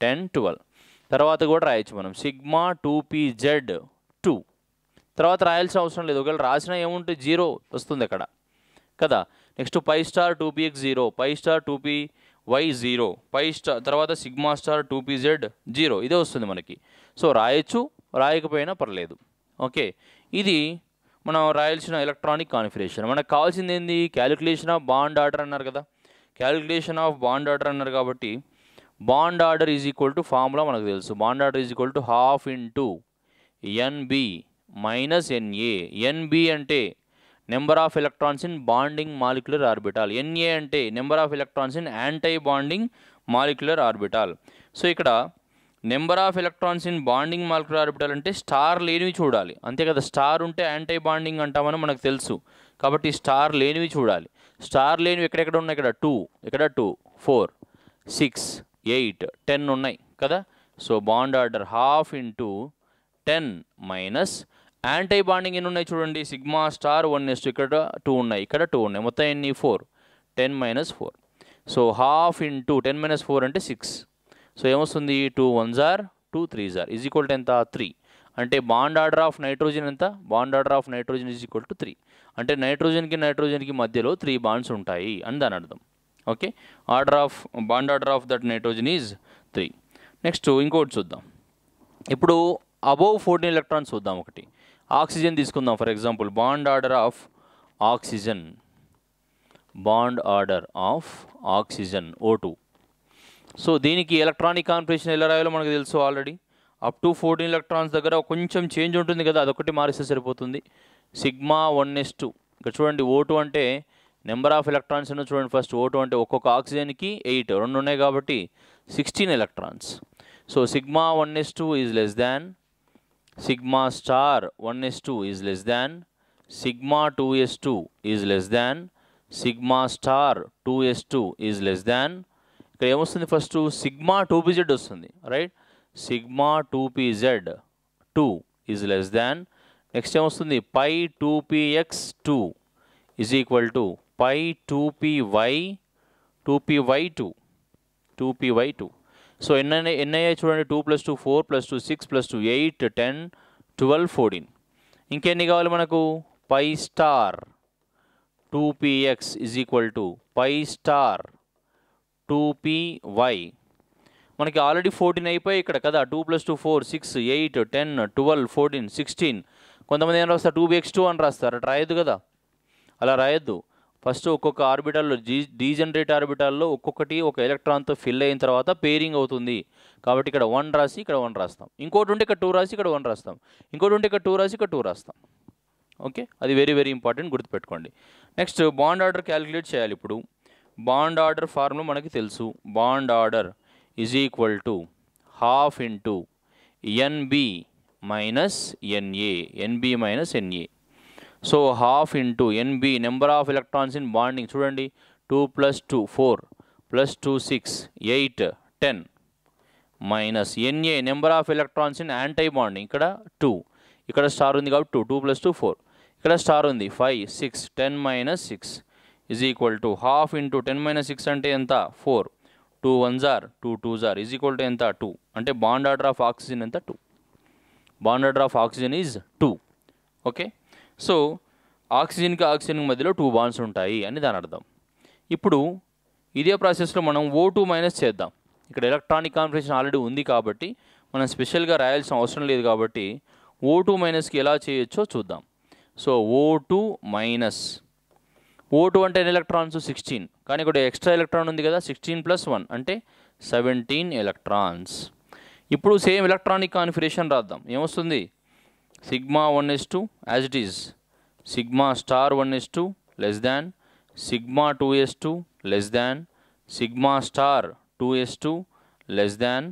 10 12. తర్వాత కూడా రాయొచ్చు మనం సిగ్మా 2pz 2. తర్వాత రాయాల్సిన అవసరం లేదు, ఒకవేళ రాసినా ఏముంటుంది 0 వస్తుంది అక్కడ కదా. Next pi star 2px 0, pi star 2py 0, pi star తర్వాత సిగ్మా స్టార్ 2pz 0. ఇదే వస్తుంది మనకి. సో రాయొచ్చు, రాయకపోయినా పర్లేదు. ఓకే, ఇది మనం రాయాల్సిన ఎలక్ట్రానిక్ కాన్ఫిగరేషన్. మనకు కావాల్సింది ఏంది? క్యాలిక్యులేషన్ ఆఫ్ బాండ్ ఆర్డర్ అన్నారు కదా. క్యాలిక్యులేషన్ ఆఫ్ బాండ్ ఆర్డర్ అన్నారు కాబట్టి bond order is equal to formula మనకు తెలుసు. Bond order is equal to ½ into NB minus ఎన్ఏ. NB అంటే number of electrons in bonding molecular orbital. NA అంటే number of electrons in anti bonding molecular orbital. So ఇక్కడ number of electrons in bonding molecular orbital అంటే star లేనివి చూడాలి, అంతే కదా. Star ఉంటే anti bonding అంటామని మనకు తెలుసు, కాబట్టి స్టార్ లేనివి చూడాలి. స్టార్ లేనివి ఎక్కడెక్కడ ఉన్నాయి? ఇక్కడ 2, ఇక్కడ 2, 4, 6, 8, 10 ఉన్నాయి కదా. So bond order ½ into 10 minus anti bonding ఎన్ని ఉన్నాయి చూడండి. సిగ్మా స్టార్ 1s, ఇక్కడ 2 ఉన్నాయి, ఇక్కడ 2 ఉన్నాయి, మొత్తం ఎన్ని? 4. 10 మైనస్ 4. సో ½ ఇంటూ 10 మైనస్ 4 అంటే 6. సో ఏమొస్తుంది? 2 1s are 2 3s are is equal to ఎంత? 3. అంటే బాండ్ ఆర్డర్ ఆఫ్ నైట్రోజన్ ఎంత? Bond order of nitrogen is equal to 3. అంటే నైట్రోజన్కి మధ్యలో 3 బాండ్స్ ఉంటాయి అని దాని అర్థం. Okay, bond order of that nitrogen is 3. Next ఇంకోటి చూద్దాం. ఇప్పుడు అబోవ్ 14 ఎలక్ట్రాన్స్ చూద్దాం. ఒకటి ఆక్సిజన్ తీసుకుందాం. For example bond order of oxygen, bond order of oxygen O2. So దీనికి ఎలక్ట్రానిక్ కాన్ఫిగరేషన్ ఎలా రాయాలో మనకు తెలుసు ఆల్రెడీ. అప్ టు 14 ఎలక్ట్రాన్స్ దగ్గర కొంచెం చేంజ్ ఉంటుంది కదా, అదొకటి మారిస్తే సరిపోతుంది. Sigma 1s2. ఇక్కడ చూడండి, O2 అంటే నెంబర్ ఆఫ్ ఎలక్ట్రాన్స్ అని చూడండి. ఫస్ట్ O2 అంటే ఒక్కొక్క ఆక్సిజన్కి 8, 2 ఉన్నాయి కాబట్టి 16 ఎలక్ట్రాన్స్. So sigma 1s2 is less than sigma star 1s2 is less than sigma 2s2 is less than sigma star 2s2 is less than. ఇక్కడ ఏమొస్తుంది? ఫస్ట్ సిగ్మా 2pz వస్తుంది, right. Sigma 2pz 2 is less than. Next ఏమొస్తుంది? Pi 2px2 is equal to pi 2py2. So ఎన్ని చూడండి, 2 + 2 4 + 2 6 + 2 8 10 12 14. ఇంకెన్ని కావాలి మనకు? Pi star 2px is equal to pi star 2py. మనకి ఆల్రెడీ 14 అయిపోయి ఇక్కడ కదా. 2 + 2 4 6 8 10 12 14 16. కొంతమంది ఏం రాస్తారు? 2px2 అని రాస్తారు. అట్లా రాయొద్దు కదా, అలా రాయొద్దు. ఫస్ట్ ఒక్కొక్క ఆర్బిటాల్లో డీజనరేట్ ఆర్బిటాల్లో ఒక్కొక్కటి ఒక ఎలక్ట్రాన్తో ఫిల్ అయిన తర్వాత పేరింగ్ అవుతుంది. కాబట్టి ఇక్కడ 1 రాసి ఇక్కడ 1 రాస్తాం. ఇంకోటి ఉంటే ఇక్కడ 2 రాసి ఇక్కడ 1 రాస్తాం. ఇంకోటి ఉంటే ఇక్కడ 2 రాసి ఇక్కడ 2 రాస్తాం. ఓకే, అది వెరీ వెరీ ఇంపార్టెంట్, గుర్తుపెట్టుకోండి. నెక్స్ట్ బాండ్ ఆర్డర్ క్యాలిక్యులేట్ చేయాలి. ఇప్పుడు బాండ్ ఆర్డర్ ఫార్ములా మనకి తెలుసు. Bond order is equal to ½ into NB minus ఎన్ఏ. N B minus N A. So ½ into N B number of electrons in bonding చూడండి. 2 + 2 4 + 2 6 8 10 minus N A number of electrons in anti bonding. ఇక్కడ 2, ఇక్కడ star ఉంది కాబట్టి 2 2 + 2 4, ఇక్కడ star ఉంది 5 6 10 minus 6 is equal to ½ into 10 - 6 అంటే ఎంత? 4. 2 1s are 2 2s are is equal to ఎంత? 2. అంటే బాండ్ ఆర్డర్ ఆఫ్ ఆక్సిజన్ ఎంత? 2. Bond order of oxygen is 2. Okay, so ఆక్సిజన్కి మధ్యలో 2 బాండ్స్ ఉంటాయి అని దాని అర్థం. ఇప్పుడు ఇదే ప్రాసెస్లో మనం O2 మైనస్ చేద్దాం. ఇక్కడ ఎలక్ట్రానిక్ కాన్ఫిగరేషన్ ఆల్రెడీ ఉంది కాబట్టి మనం స్పెషల్గా రాయాల్సిన అవసరం లేదు. కాబట్టి O2 మైనస్కి ఎలా చేయొచ్చో చూద్దాం. సో O2 మైనస్, O2 అంటే ఎన్ని ఎలక్ట్రాన్స్? 16. కానీ ఇక్కడ ఎక్స్ట్రా ఎలక్ట్రాన్ ఉంది కదా, 16 + 1 అంటే 17 ఎలక్ట్రాన్స్. ఇప్పుడు సేమ్ ఎలక్ట్రానిక్ కాన్ఫిగరేషన్ రాద్దాం. ఏమొస్తుంది? Sigma 1s2 as it is sigma star 1s2 less than sigma 2s2 less than sigma star 2s2 less than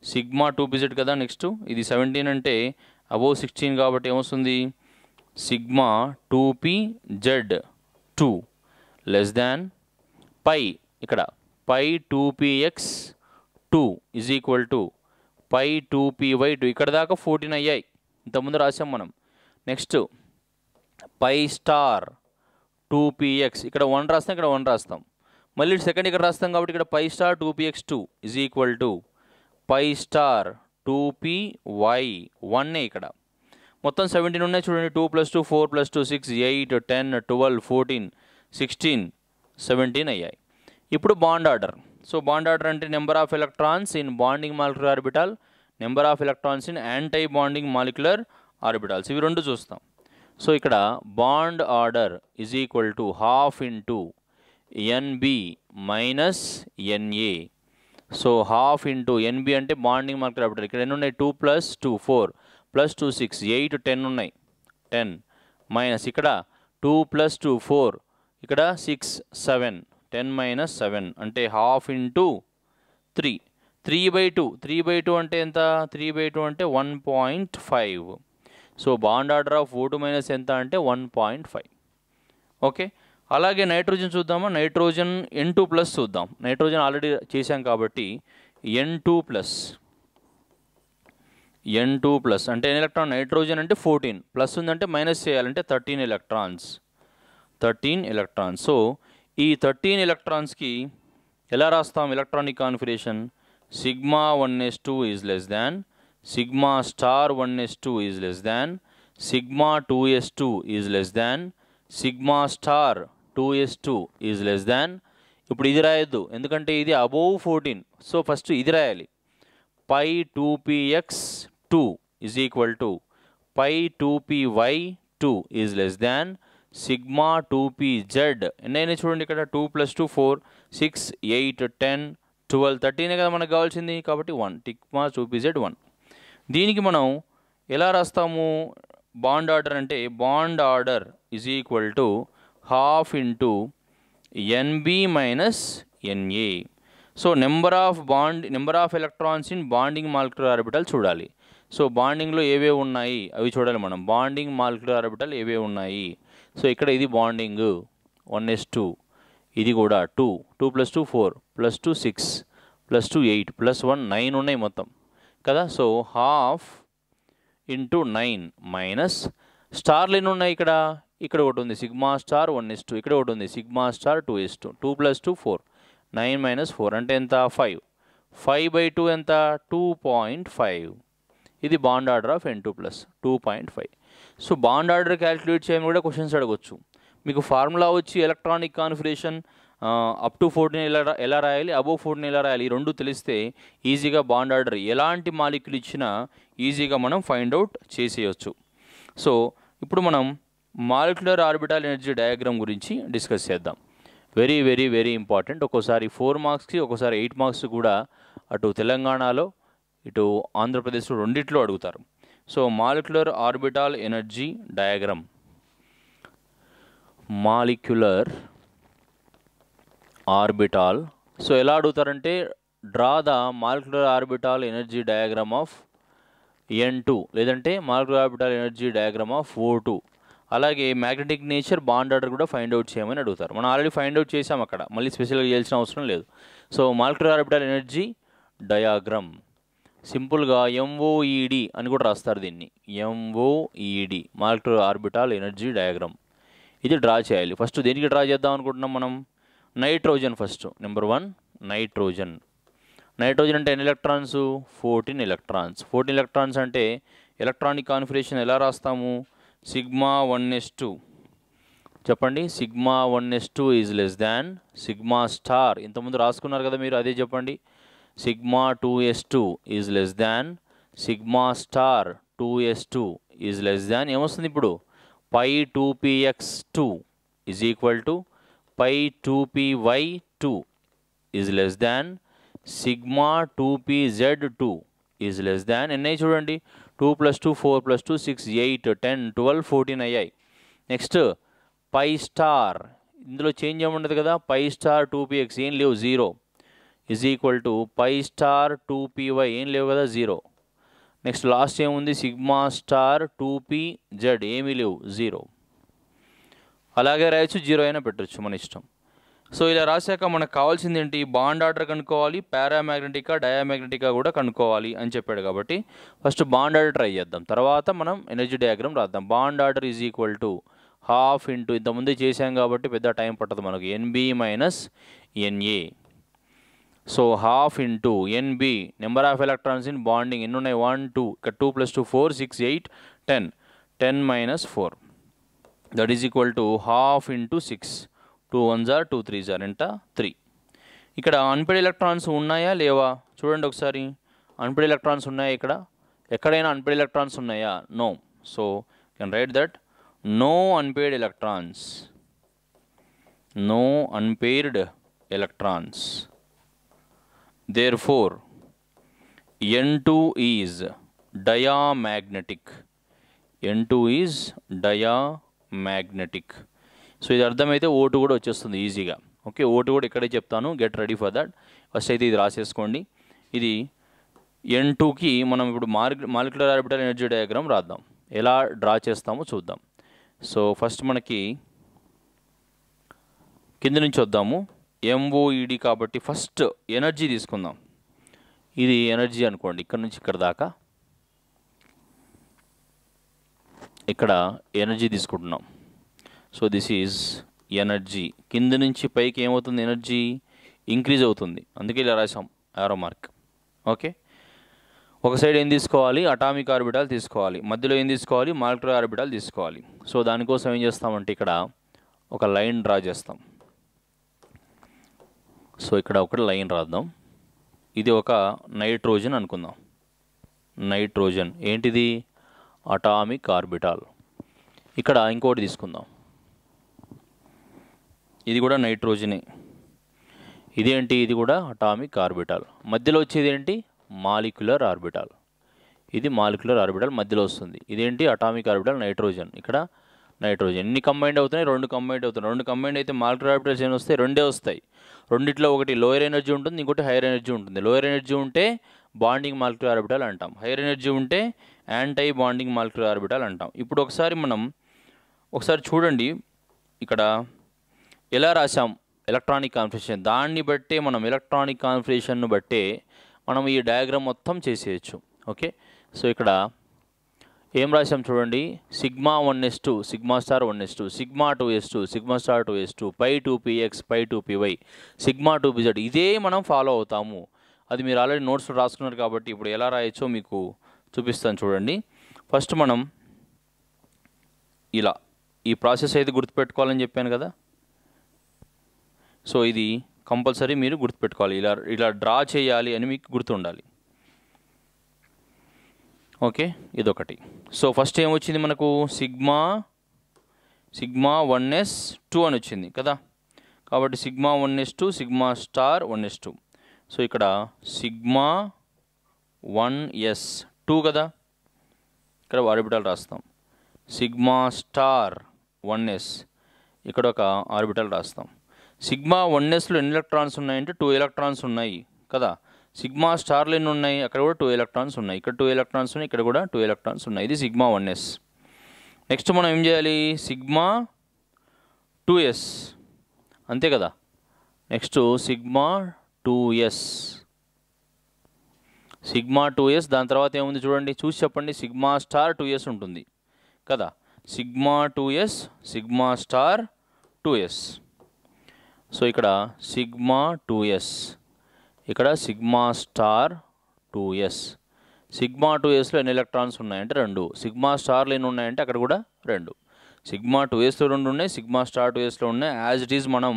sigma 2pz కదా. నెక్స్ట్ ఇది 17 అంటే అబోవ్ 16 కాబట్టి ఏమొస్తుంది? Sigma 2pz2 less than pi, ఇక్కడ pi 2px2 is equal to pi 2py2. ఇక్కడ దాకా 14 అయ్యాయి, ఇంతకుముందు రాసాం మనం. నెక్స్ట్ పై స్టార్ 2px, ఇక్కడ 1 రాస్తాం, ఇక్కడ 1 రాస్తాం. మళ్ళీ సెకండ్ ఇక్కడ రాస్తాం కాబట్టి ఇక్కడ pi star 2px2 is equal to pi star 2py1. ఇక్కడ మొత్తం 17 ఉన్నాయి చూడండి. 2 + 2 4 + 2 6 8 10 12 14 16, 17 అయ్యాయి. ఇప్పుడు bond order. So bond order అంటే number of electrons in bonding molecular orbital, number of electrons in anti bonding molecular orbitals, ఇవి రెండు చూస్తాం. సో ఇక్కడ bond order is equal to half into NB minus N A. So half into N B అంటే bonding molecular orbital. ఇక్కడ ఎన్ని ఉన్నాయి? 2 + 2 4 + 2 6 8 10 ఉన్నాయి. 10 minus ఇక్కడ 2 + 2 4, ఇక్కడ 6 7, 10 - 7 అంటే హాఫ్ ఇంటూ 3, 3/2. 3/2 అంటే ఎంత? 3/2 అంటే 1.5. So bond order of O2- ఎంత అంటే 1.5. ఓకే. అలాగే నైట్రోజన్ చూద్దామా? నైట్రోజన్ N2+ చూద్దాం. నైట్రోజన్ ఆల్రెడీ చేశాం కాబట్టి N2+ అంటే ఎన్ని ఎలక్ట్రాన్? నైట్రోజన్ అంటే 14, ప్లస్ ఉందంటే మైనస్ చేయాలంటే 13 ఎలక్ట్రాన్స్. 13 ఎలక్ట్రాన్స్. సో ఈ 13 ఎలక్ట్రాన్స్కి ఎలా రాస్తాం electronic configuration? σ1s2 is less than, σ*1s2 is less than, σ2s2 is less than, σ*2s2 is less దాన్. ఇప్పుడు ఇది రాయొద్దు ఎందుకంటే ఇది అబోవ్ 14. సో ఫస్ట్ ఇది రాయాలి. π2px2 is equal to π2py2 is less than σ2pz. ఎన్నైనా చూడండి ఇక్కడ 2 + 2 4 6 8 10 12 13 కదా మనకు కావాల్సింది, కాబట్టి 1 σ2pz 1. దీనికి మనం ఎలా రాస్తాము బాండ్ ఆర్డర్ అంటే? Bond order is equal to half into NB minus N A. So number of electrons in bonding molecular orbital చూడాలి. సో బాండింగ్లో ఏవేవి ఉన్నాయి అవి చూడాలి మనం. బాండింగ్ మాలిక్యులర్ ఆర్బిటల్ ఏవేవి ఉన్నాయి? సో ఇక్కడ ఇది బాండింగ్ 1s2, ఇది కూడా 2 + 2 4 + 2 6 + 2 8 + 1 9 ఉన్నాయి మొత్తం కదా. సో హాఫ్ ఇంటూ 9 మైనస్ స్టార్లు ఎన్ని ఉన్నాయి ఇక్కడ? ఇక్కడ ఒకటి ఉంది σ*1s2, ఇక్కడ ఒకటి ఉంది σ*2s2. 2 + 2 4, 9 - 4 అంటే ఎంత? 5. 5/2 ఎంత? 2.5. ఇది bond order of N2+, 2.5. So bond order calculate చేయమని కూడా క్వశ్చన్స్ అడగవచ్చు. మీకు ఫార్ములా వచ్చి ఎలక్ట్రానిక్ కాన్ఫిగరేషన్ అప్ టు 14 ఎలా రాయాలి, అబోవ్ 14 ఎలా రాయాలి, ఈ రెండు తెలిస్తే ఈజీగా బాండ్ ఆర్డర్ ఎలాంటి మాలిక్యూల్ ఇచ్చినా ఈజీగా మనం ఫైండ్ అవుట్ చేసేయచ్చు. సో ఇప్పుడు మనం మాలిక్యులర్ ఆర్బిటాల్ ఎనర్జీ డయాగ్రామ్ గురించి డిస్కస్ చేద్దాం. Very very very important. ఒక్కోసారి 4 మార్క్స్కి, ఒక్కోసారి 8 మార్క్స్ కూడా అటు తెలంగాణలో ఇటు ఆంధ్రప్రదేశ్లో రెండిట్లో అడుగుతారు. So molecular orbital energy diagram. Molecular orbital. So ఎలా అడుగుతారంటే draw the molecular orbital energy diagram of N2 లేదంటే molecular orbital energy diagram of O2. అలాగే మ్యాగ్నెటిక్ నేచర్ బాండ్ ఆర్డర్ కూడా ఫైండ్ అవుట్ చేయమని అడుగుతారు. మనం ఆల్రెడీ ఫైండ్ అవుట్ చేసాం అక్కడ, మళ్ళీ స్పెషల్గా చేయాల్సిన అవసరం లేదు. So molecular orbital energy diagram సింపుల్గా MOED అని కూడా రాస్తారు దీన్ని. MOED molecular orbital energy diagram. ఇది డ్రా చేయాలి. ఫస్ట్ దేనికి డ్రా చేద్దాం అనుకుంటున్నాం మనం? Nitrogen first. Number 1 nitrogen. Nitrogen అంటే ఎన్ని ఎలక్ట్రాన్స్? 14 ఎలక్ట్రాన్స్. 14 ఎలక్ట్రాన్స్ అంటే ఎలక్ట్రానిక్ కాన్ఫిగరేషన్ ఎలా రాస్తాము? σ1s2 చెప్పండి. σ1s2 ఈజ్ లెస్ దాన్ σ*. ఇంతకుముందు రాసుకున్నారు కదా మీరు, అదే చెప్పండి. σ2s2 is less than σ*2s2 is less than ఏమొస్తుంది ఇప్పుడు? π2px2 is equal to π2py2 is less than σ2pz2 is less than. ఎన్నై చూడండి, 2 + 2 4 + 2 6 8 10 12 14 అయ్యాయి. నెక్స్ట్ π*, ఇందులో చేంజ్ ఏముండదు కదా. π*2px ఏం లేవు, 0 ఈజ్ ఈక్వల్ టు π*2py ఏం లేవు కదా, 0. నెక్స్ట్ లాస్ట్ ఏముంది? σ*2pz ఏమీ లేవు, 0. అలాగే రాయొచ్చు, 0 అయినా పెట్టచ్చు, మన ఇష్టం. సో ఇలా రాశాక మనకు కావాల్సింది ఏంటి? బాండ్ ఆర్డర్ కనుక్కోవాలి, పారామ్యాగ్నెటికా డయామ్యాగ్నెటికా కూడా కనుక్కోవాలి అని చెప్పాడు. కాబట్టి ఫస్ట్ బాండ్ ఆర్డర్ ట్రై చేద్దాం, తర్వాత మనం ఎనర్జీ డయాగ్రామ్ రాద్దాం. Bond order is equal to half into ఇంతకుముందే చేసాం కాబట్టి పెద్ద టైం పట్టదు మనకు, NB minus NA. So half into NB number of electrons in bonding ఎన్ని ఉన్నాయి? 1 2, ఇక్కడ 2 + 2 4 6 8 10 10 - 4 that is equal to half into 6 2 1s are 2 3s are ఎంత 3. ఇక్కడ అన్పెయిడ్ ఎలక్ట్రాన్స్ ఉన్నాయా లేవా చూడండి ఒకసారి. అన్పెయిడ్ ఎలక్ట్రాన్స్ ఉన్నాయా ఇక్కడ? ఎక్కడైనా అన్పెయిడ్ ఎలక్ట్రాన్స్ ఉన్నాయా? No. So can write that no unpaired electrons. No unpaired electrons. Therefore N2 is diamagnetic. N2 is diamagnetic. So ఇది అర్థమైతే O2 కూడా వచ్చేస్తుంది ఈజీగా. ఓకే, O2 కూడా ఇక్కడే చెప్తాను, get ready for that. First అయితే ఇది రాసేసుకోండి. ఇది N2కి మనం ఇప్పుడు మాలిక్యులర్ ఆర్బిటల్ ఎనర్జీ డయాగ్రామ్ రాద్దాం. ఎలా డ్రా చేస్తామో చూద్దాం. సో ఫస్ట్ మనకి కింద నుంచి వద్దాము. MOED కాబట్టి ఫస్ట్ ఎనర్జీ తీసుకుందాం. ఇది ఎనర్జీ అనుకోండి, ఇక్కడ నుంచి ఇక్కడ దాకా ఇక్కడ ఎనర్జీ తీసుకుంటున్నాం. So this is energy. కింద నుంచి పైకి ఏమవుతుంది? ఎనర్జీ ఇంక్రీజ్ అవుతుంది, అందుకే ఇలా రాసాం యారో మార్క్. ఓకే, ఒక సైడ్ ఏం తీసుకోవాలి? అటామిక్ ఆర్బిటాల్ తీసుకోవాలి. మధ్యలో ఏం తీసుకోవాలి? మాలిక్యులర్ ఆర్బిటాల్ తీసుకోవాలి. సో దానికోసం ఏం చేస్తామంటే ఇక్కడ ఒక లైన్ డ్రా చేస్తాం. సో ఇక్కడ ఒకటి లైన్ రాద్దాం. ఇది ఒక నైట్రోజన్ అనుకుందాం. నైట్రోజన్ ఏంటిది? Atomic orbital. ఇక్కడ ఇంకోటి తీసుకుందాం. ఇది కూడా నైట్రోజనే. ఇదేంటి? ఇది కూడా అటామిక్ ఆర్బిటాల్. మధ్యలో వచ్చేది ఏంటి? Molecular orbital. ఇది మాలిక్యులర్ ఆర్బిటాల్ మధ్యలో వస్తుంది. ఇదేంటి? Atomic orbital nitrogen. ఇక్కడ నైట్రోజన్. ఎన్ని కంబైండ్ అవుతున్నాయి? 2 కంబైండ్ అవుతున్నాయి. 2 కంబైండ్ అయితే మాలిక్యులర్ ఆర్బిటల్స్ ఏమి వస్తాయి? 2 వస్తాయి. రెండిట్లో ఒకటి లోయర్ ఎనర్జీ ఉంటుంది, ఇంకోటి హైయర్ ఎనర్జీ ఉంటుంది. లోయర్ ఎనర్జీ ఉంటే బాండింగ్ మాలిక్యులర్ ఆర్బిటాల్ అంటాం. హైయర్ ఎనర్జీ ఉంటే యాంటై బాండింగ్ మాలిక్యులర్ ఆర్బిటాల్ అంటాం. ఇప్పుడు ఒకసారి చూడండి ఇక్కడ ఎలా రాసాం ఎలక్ట్రానిక్ కాన్ఫిగరేషన్. దాన్ని బట్టే మనం ఎలక్ట్రానిక్ కాన్ఫిగరేషన్ను బట్టే మనం ఈ డయాగ్రామ్ మొత్తం చేసేయచ్చు. ఓకే, సో ఇక్కడ ఏం రాసాం చూడండి. Sigma 1s2, sigma star 1s2, sigma 2s2, sigma star 2s2, పై 2px, పై 2py, సిగ్మా 2pz. ఇదే మనం ఫాలో అవుతాము. అది మీరు ఆల్రెడీ నోట్స్లో రాసుకున్నారు కాబట్టి ఇప్పుడు ఎలా రాయొచ్చో మీకు చూపిస్తాను చూడండి. ఫస్ట్ మనం ఇలా ఈ ప్రాసెస్ అయితే గుర్తుపెట్టుకోవాలని చెప్పాను కదా. సో ఇది కంపల్సరీ మీరు గుర్తుపెట్టుకోవాలి. ఇలా డ్రా చేయాలి అని మీకు గుర్తుండాలి. ఓకే, ఇదొకటి. సో ఫస్ట్ ఏమొచ్చింది మనకు? సిగ్మా 1s2 అని వచ్చింది కదా. కాబట్టి sigma 1s2, sigma star 1s2. So ఇక్కడ సిగ్మా 1s2 కదా, ఇక్కడ ఆర్బిటాల్ రాస్తాం. సిగ్మా స్టార్ 1s, ఇక్కడ ఒక ఆర్బిటాల్ రాస్తాం. సిగ్మా 1sలో ఎన్ని ఎలక్ట్రాన్స్ ఉన్నాయంటే 2 ఎలక్ట్రాన్స్ ఉన్నాయి కదా. సిగ్మా స్టార్లు ఎన్ని ఉన్నాయి? అక్కడ కూడా 2 ఎలక్ట్రాన్స్ ఉన్నాయి. ఇక్కడ 2 ఎలక్ట్రాన్స్ ఉన్నాయి, ఇక్కడ కూడా 2 ఎలక్ట్రాన్స్ ఉన్నాయి. ఇది సిగ్మా 1s. నెక్స్ట్ మనం ఏం చేయాలి? సిగ్మా 2s, అంతే కదా. Next sigma 2s, sigma 2s. దాని తర్వాత ఏముంది చూడండి, చూసి చెప్పండి. సిగ్మా స్టార్ 2s ఉంటుంది కదా. Sigma 2s, sigma star 2s. So ఇక్కడ సిగ్మా 2s, ఇక్కడ సిగ్మా స్టార్ 2s. సిగ్మా 2sలో ఎన్ని ఎలక్ట్రాన్స్ ఉన్నాయంటే 2. సిగ్మా స్టార్లు ఎన్ని ఉన్నాయంటే అక్కడ కూడా 2. సిగ్మా 2sలో 2 ఉన్నాయి, సిగ్మా స్టార్ 2sలో ఉన్నాయి. యాజ్ ఇట్ ఈజ్ మనం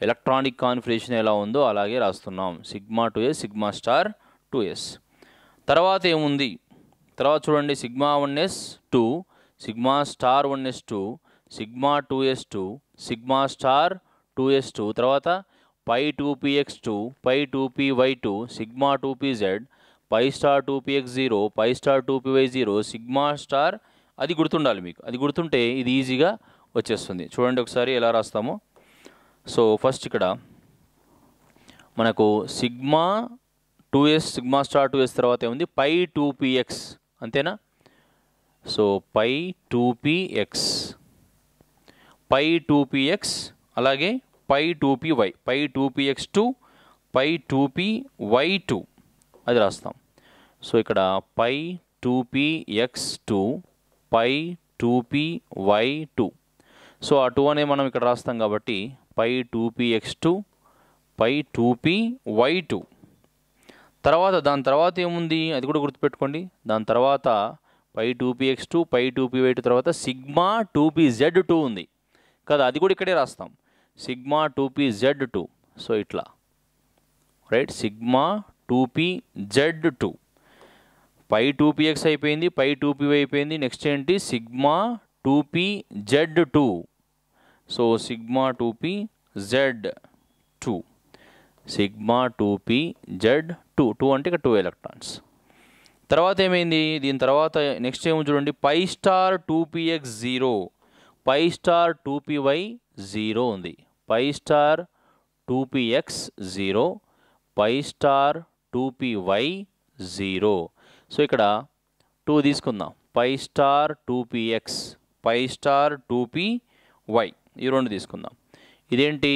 ఎలక్ట్రానిక్ కాన్ఫిగరేషన్ ఎలా ఉందో అలాగే రాస్తున్నాం. Sigma 2s, sigma star 2s. తర్వాత ఏముంది? తర్వాత చూడండి. Sigma 1s2, sigma star 1s2, sigma 2s2, sigma star 2s2. తర్వాత pi 2px2, pi 2py2, sigma 2pz, pi star 2px0, pi star 2py0, sigma star. అది గుర్తుండాలి మీకు. అది గుర్తుంటే ఇది ఈజీగా వచ్చేస్తుంది. చూడండి ఒకసారి ఎలా రాస్తామో. సో ఫస్ట్ ఇక్కడ మనకు sigma 2s, sigma star 2s తర్వాత ఏముంది? పై 2px, అంతేనా. సో పై 2px, పై 2px, అలాగే పై 2py, పై 2px2, పై 2py2 అది రాస్తాం. సో ఇక్కడ pi 2px2, pi 2py2. So ఆ 2 అనే మనం ఇక్కడ రాస్తాం కాబట్టి పై 2px2, పై 2py2. తర్వాత దాని తర్వాత ఏముంది అది కూడా గుర్తుపెట్టుకోండి. దాని తర్వాత పై 2px2, పై 2py2 తర్వాత సిగ్మా 2pz2 ఉంది కదా. అది కూడా ఇక్కడే రాస్తాం. Sigma 2pz2. సో ఇట్లా రైట్, సిగ్మా 2pz2. పై 2px అయిపోయింది, పై 2py అయిపోయింది. నెక్స్ట్ ఏంటి, sigma 2pz2. So sigma 2pz2, sigma 2pz2. 2 అంటే ఇక్కడ 2 ఎలక్ట్రాన్స్. తర్వాత ఏమైంది, దీని తర్వాత నెక్స్ట్ ఏమో చూడండి, పై star 2px0, pi star 2py 0 ఉంది. Pi star 2px0, pi star 2py 0. So ఇక్కడ 2 తీసుకుందాం, పై star 2px, pi star 2py, ఈ రెండు తీసుకుందాం. ఇదేంటి,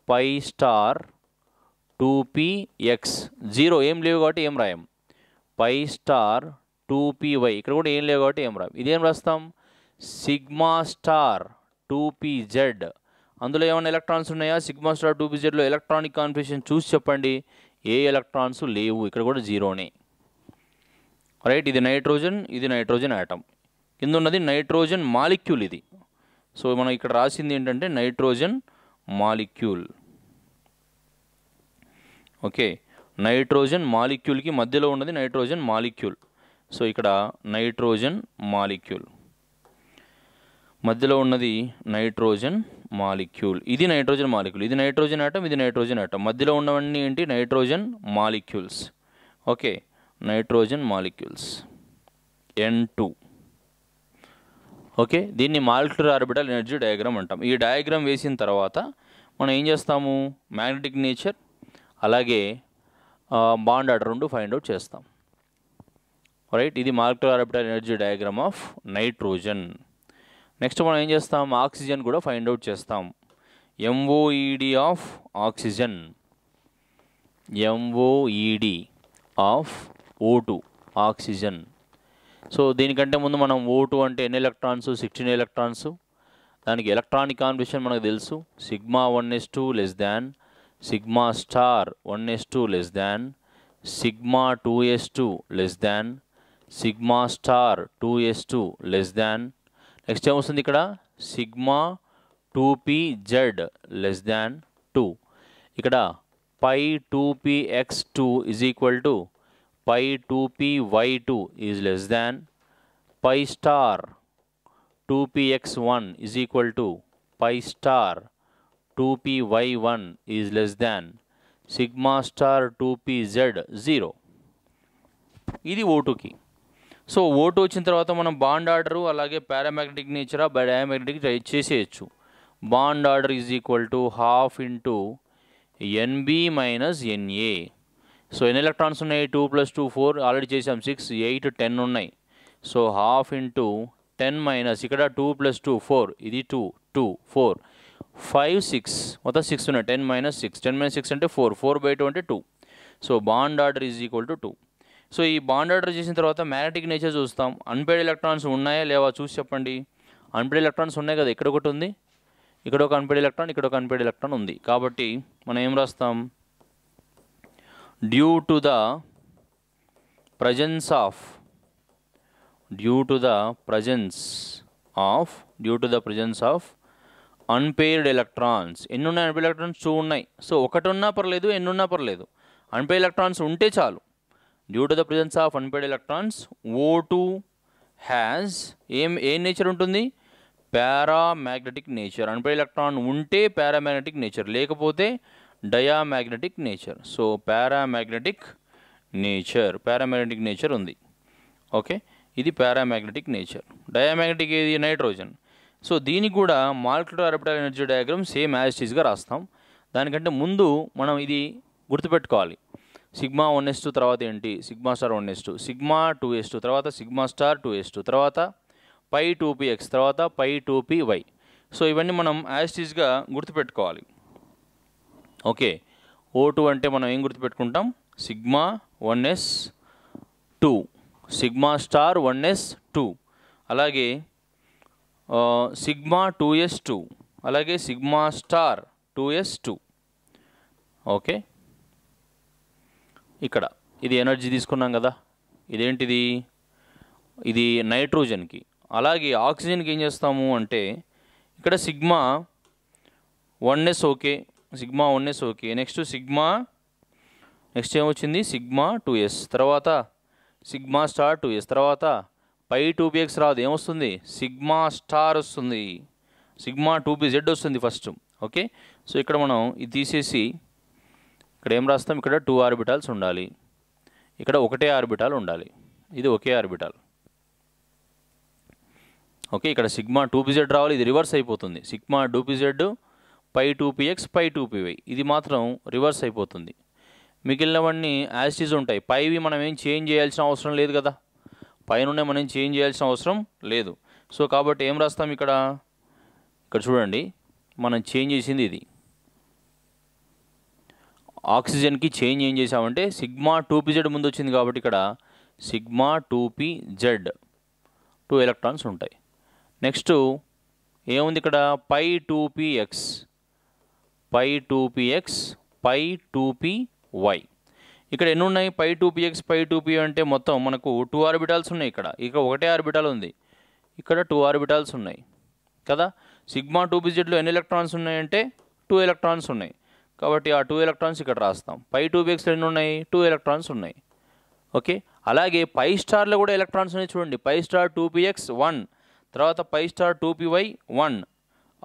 పై స్టార్ 2px 0 ఏం లేవు కాబట్టి ఏం రాయం. పై స్టార్ 2py ఇక్కడ కూడా ఏం లేవు కాబట్టి ఏం రాయం. ఇదేం రాస్తాం, సిగ్మా స్టార్ 2pz. అందులో ఏమైనా ఎలక్ట్రాన్స్ ఉన్నాయా, సిగ్మా స్టార్ 2pzలో ఎలక్ట్రానిక్ కాన్ఫిగరేషన్ చూసి చెప్పండి. ఏ ఎలక్ట్రాన్స్ లేవు, ఇక్కడ కూడా జీరోనే. రైట్, ఇది నైట్రోజన్, ఇది నైట్రోజన్ ఆటమ్. కింద ఉన్నది నైట్రోజన్ మాలిక్యూల్ ఇది. సో మనం ఇక్కడ రాసింది ఏంటంటే నైట్రోజన్ మాలిక్యూల్. ఓకే, నైట్రోజన్ మాలిక్యూల్కి మధ్యలో ఉన్నది నైట్రోజన్ మాలిక్యూల్. సో ఇక్కడ నైట్రోజన్ మాలిక్యూల్ మధ్యలో ఉన్నది నైట్రోజన్ మాలిక్యూల్. ఇది నైట్రోజన్ మాలిక్యూల్, ఇది నైట్రోజన్ ఆటమ్, ఇది నైట్రోజన్ ఆటమ్. మధ్యలో ఉన్నవన్నీ ఏంటి, nitrogen molecules. Okay, nitrogen molecules N2. Okay, దీన్ని మాలిక్యులర్ ఆర్బిటల్ ఎనర్జీ డయాగ్రామ్ అంటాం. ఈ డయాగ్రామ్ వేసిన తర్వాత మనం ఏం చేస్తాము, మ్యాగ్నెటిక్ నేచర్ అలాగే బాండ్ ఆర్డర్ రెండు ఫైండ్ అవుట్ చేస్తాం. రైట్, ఇది molecular orbital energy diagram of nitrogen. Next మనం ఏం చేస్తాం, ఆక్సిజన్ కూడా ఫైండ్ అవుట్ చేస్తాం. MOED of oxygen, MOED of O2 oxygen. So దీనికంటే ముందు మనం O2 అంటే ఎన్ని ఎలక్ట్రాన్స్, 16 ఎలక్ట్రాన్స్. దానికి ఎలక్ట్రానిక్ కాన్ఫిగరేషన్ మనకు తెలుసు, sigma 1s2 less than, sigma star 1s2 less than, sigma 2s2 less than, sigma star 2s2 less than. Next ఏమొస్తుంది ఇక్కడ, సిగ్మా 2pz లెస్ దాన్ 2. ఇక్కడ pi 2px2 is equal to pi 2py2 is less than, pi star 2px1 is equal to pi star 2py1 is less than, sigma star 2pz 0. ఇది O2కి. So O2 వచ్చిన తర్వాత మనం bond order అలాగే paramagnetic nature by diamagnetic చేసేయచ్చు. Bond order is equal to ½ into NB minus NA. So ఎన్ని electrons ఉన్నాయి, 2 + 2 4, already చేసాం, 6 8 10 ఉన్నాయి. సో ½ ఇంటూ 10 మైనస్ ఇక్కడ 2 + 2 4, ఇది 2 2 4 5 6, మొత్తం 6 ఉన్నాయి. 10 - 6, 10 - 6 అంటే 4, 4/2 అంటే 2. So bond order is equal to 2. So ఈ బాండ్ ఆర్డర్ చేసిన తర్వాత మ్యాగ్నెటిక్ నేచర్ చూస్తాం. అన్పేర్డ్ ఎలక్ట్రాన్స్ ఉన్నాయా లేవా చూసి చెప్పండి. అన్పేర్డ్ ఎలక్ట్రాన్స్ ఉన్నాయి కదా, ఇక్కడ ఒకటి ఉంది, ఇక్కడ ఒక అన్పేర్డ్ ఎలక్ట్రాన్, ఇక్కడ ఒక అన్పేర్డ్ ఎలక్ట్రాన్ ఉంది. కాబట్టి మనం ఏం రాస్తాం, due to the presence of unpaired electrons. ఎన్ని ఉన్నాయి అన్పేర్డ్ ఎలక్ట్రాన్స్, 2 ఉన్నాయి. సో ఒకటి ఉన్నా పర్లేదు, ఎన్ని ఉన్నా పర్లేదు, అన్పేర్డ్ ఎలక్ట్రాన్స్ ఉంటే చాలు. Due to the presence of unpaired electrons O2 has a nature ఉంటుంది, పారామాగ్నెటిక్ నేచర్. అన్పేర్డ్ ఎలక్ట్రాన్ ఉంటే పారామాగ్నెటిక్ నేచర్, లేకపోతే diamagnetic nature. So paramagnetic nature ఉంది. ఓకే, ఇది పారామాగ్నెటిక్ నేచర్. డయామాగ్నెటిక్ ఏది, నైట్రోజన్. సో దీనికి కూడా molecular orbital energy diagram same as it ఈస్గా రాస్తాం. దానికంటే ముందు మనం ఇది గుర్తుపెట్టుకోవాలి. సిగ్మా 1s2 తర్వాత ఏంటి, sigma star 1s2, sigma 2s2 తర్వాత సిగ్మా స్టార్ 2s2, తర్వాత పై 2px, తర్వాత పై 2py. సో ఇవన్నీ మనం యాజ్ ఇట్ ఈస్గా గుర్తుపెట్టుకోవాలి. ఓకే, O2 అంటే మనం ఏం గుర్తుపెట్టుకుంటాం, sigma 1s2, sigma star 1s2, అలాగే సిగ్మా 2s2, అలాగే సిగ్మా స్టార్ 2s2. ఓకే, ఇక్కడ ఇది ఎనర్జీ తీసుకున్నాం కదా, ఇదేంటిది, ఇది నైట్రోజన్కి. అలాగే ఆక్సిజన్కి ఏం చేస్తాము అంటే ఇక్కడ sigma 1s okay, sigma 1s okay. Next ఏమొచ్చింది, సిగ్మా 2s, తర్వాత సిగ్మా స్టార్ 2s, తర్వాత పై 2px రాదు, ఏమొస్తుంది, సిగ్మా స్టార్ వస్తుంది, సిగ్మా 2pz వస్తుంది ఫస్ట్. ఓకే, సో ఇక్కడ మనం ఇది తీసేసి ఇక్కడ ఏం రాస్తాం, ఇక్కడ 2 ఆర్బిటాల్స్ ఉండాలి, ఇక్కడ ఒకటే ఆర్బిటాల్ ఉండాలి, ఇది ఒకే ఆర్బిటాల్. ఓకే, ఇక్కడ సిగ్మా 2pz రావాలి, ఇది రివర్స్ అయిపోతుంది, సిగ్మా 2pz పై 2px పై 2py, ఇది మాత్రం రివర్స్ అయిపోతుంది. మిగిలినవన్నీ యాసిటీస్ ఉంటాయి. పైవి మనం ఏం చేంజ్ చేయాల్సిన అవసరం లేదు కదా, పైన మనం చేంజ్ చేయాల్సిన అవసరం లేదు. సో కాబట్టి ఏం రాస్తాం ఇక్కడ చూడండి, మనం చేంజ్ చేసింది ఇది, ఆక్సిజన్కి చేంజ్ ఏం చేసామంటే సిగ్మా 2pz ముందు వచ్చింది కాబట్టి ఇక్కడ సిగ్మా 2pz 2 ఎలక్ట్రాన్స్ ఉంటాయి. నెక్స్ట్ ఏముంది ఇక్కడ, పై 2px పై 2py, ఇక్కడ ఎన్ని ఉన్నాయి, పై 2px పై 2py అంటే మొత్తం మనకు 2 ఆర్బిటాల్స్ ఉన్నాయి. ఇక్కడ ఒకటే ఆర్బిటాల్ ఉంది, ఇక్కడ 2 ఆర్బిటాల్స్ ఉన్నాయి కదా. సిగ్మా 2pzలో ఎన్ని ఎలక్ట్రాన్స్ ఉన్నాయంటే 2 ఎలక్ట్రాన్స్ ఉన్నాయి, కాబట్టి ఆ 2 ఎలక్ట్రాన్స్ ఇక్కడ రాస్తాం. పై 2pxలో ఎన్ని ఉన్నాయి, 2 ఎలక్ట్రాన్స్ ఉన్నాయి. ఓకే, అలాగే పై స్టార్లో కూడా ఎలక్ట్రాన్స్ ఉన్నాయి చూడండి, పై స్టార్ 2px 1, తర్వాత పై స్టార్ 2py 1,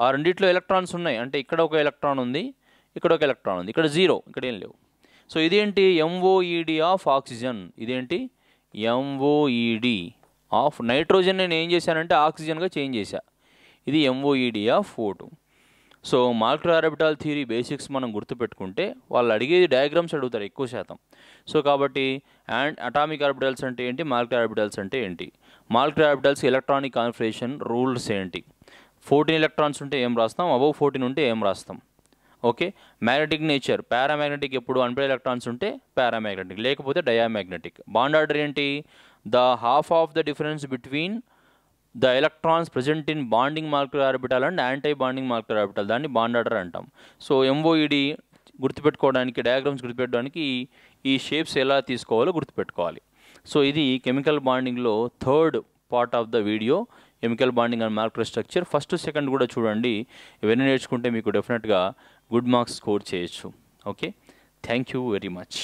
ఆ రెండిట్లో ఎలక్ట్రాన్స్ ఉన్నాయి, అంటే ఇక్కడ ఒక ఎలక్ట్రాన్ ఉంది, ఇక్కడ ఒక ఎలక్ట్రాన్ ఉంది, ఇక్కడ 0, ఇక్కడ ఏం లేవు. సో ఇదేంటి, MOED ఆఫ్ ఆక్సిజన్, ఇదేంటి MOED ఆఫ్ నైట్రోజన్. నేను ఏం చేశానంటే ఆక్సిజన్గా చేంజ్ చేశా, ఇది MOED of O2. So molecular orbital theory basics మనం గుర్తుపెట్టుకుంటే వాళ్ళు అడిగేది డయాగ్రామ్స్ అడుగుతారు ఎక్కువ శాతం. సో కాబట్టి అటామిక్ ఆర్బిటల్స్ అంటే ఏంటి, మాలిక్యులర్ ఆర్బిటల్స్ అంటే ఏంటి, molecular orbitals electronic configuration rules ఏంటి, 14 ఎలక్ట్రాన్స్ ఉంటే ఏం రాస్తాం, అబవ్ 14 ఉంటే ఏం రాస్తాం. ఓకే, మ్యాగ్నెటిక్ నేచర్, పారామ్యాగ్నెటిక్ ఎప్పుడు అన్పేర్డ్ ఎలక్ట్రాన్స్ ఉంటే పారామ్యాగ్నెటిక్, లేకపోతే డయామ్యాగ్నెటిక్. బాండ్ ఆర్డర్ ఏంటి, the half of the difference between the electrons present in bonding molecular orbital and anti bonding molecular orbital, దాన్ని బాండ్ ఆర్డర్ అంటాం. సో MOED గుర్తుపెట్టుకోవడానికి, diagrams గుర్తుపెట్టుకోవడానికి ఈ shapes ఎలా తీసుకోవాలో గుర్తుపెట్టుకోవాలి. సో ఇది కెమికల్ బాండింగ్లో third part of the video, chemical bonding and molecular structure. First second కూడా చూడండి, ఇవన్నీ నేర్చుకుంటే మీకు డెఫినెట్గా గుడ్ మార్క్స్ స్కోర్ చేయొచ్చు. Okay, thank you very much.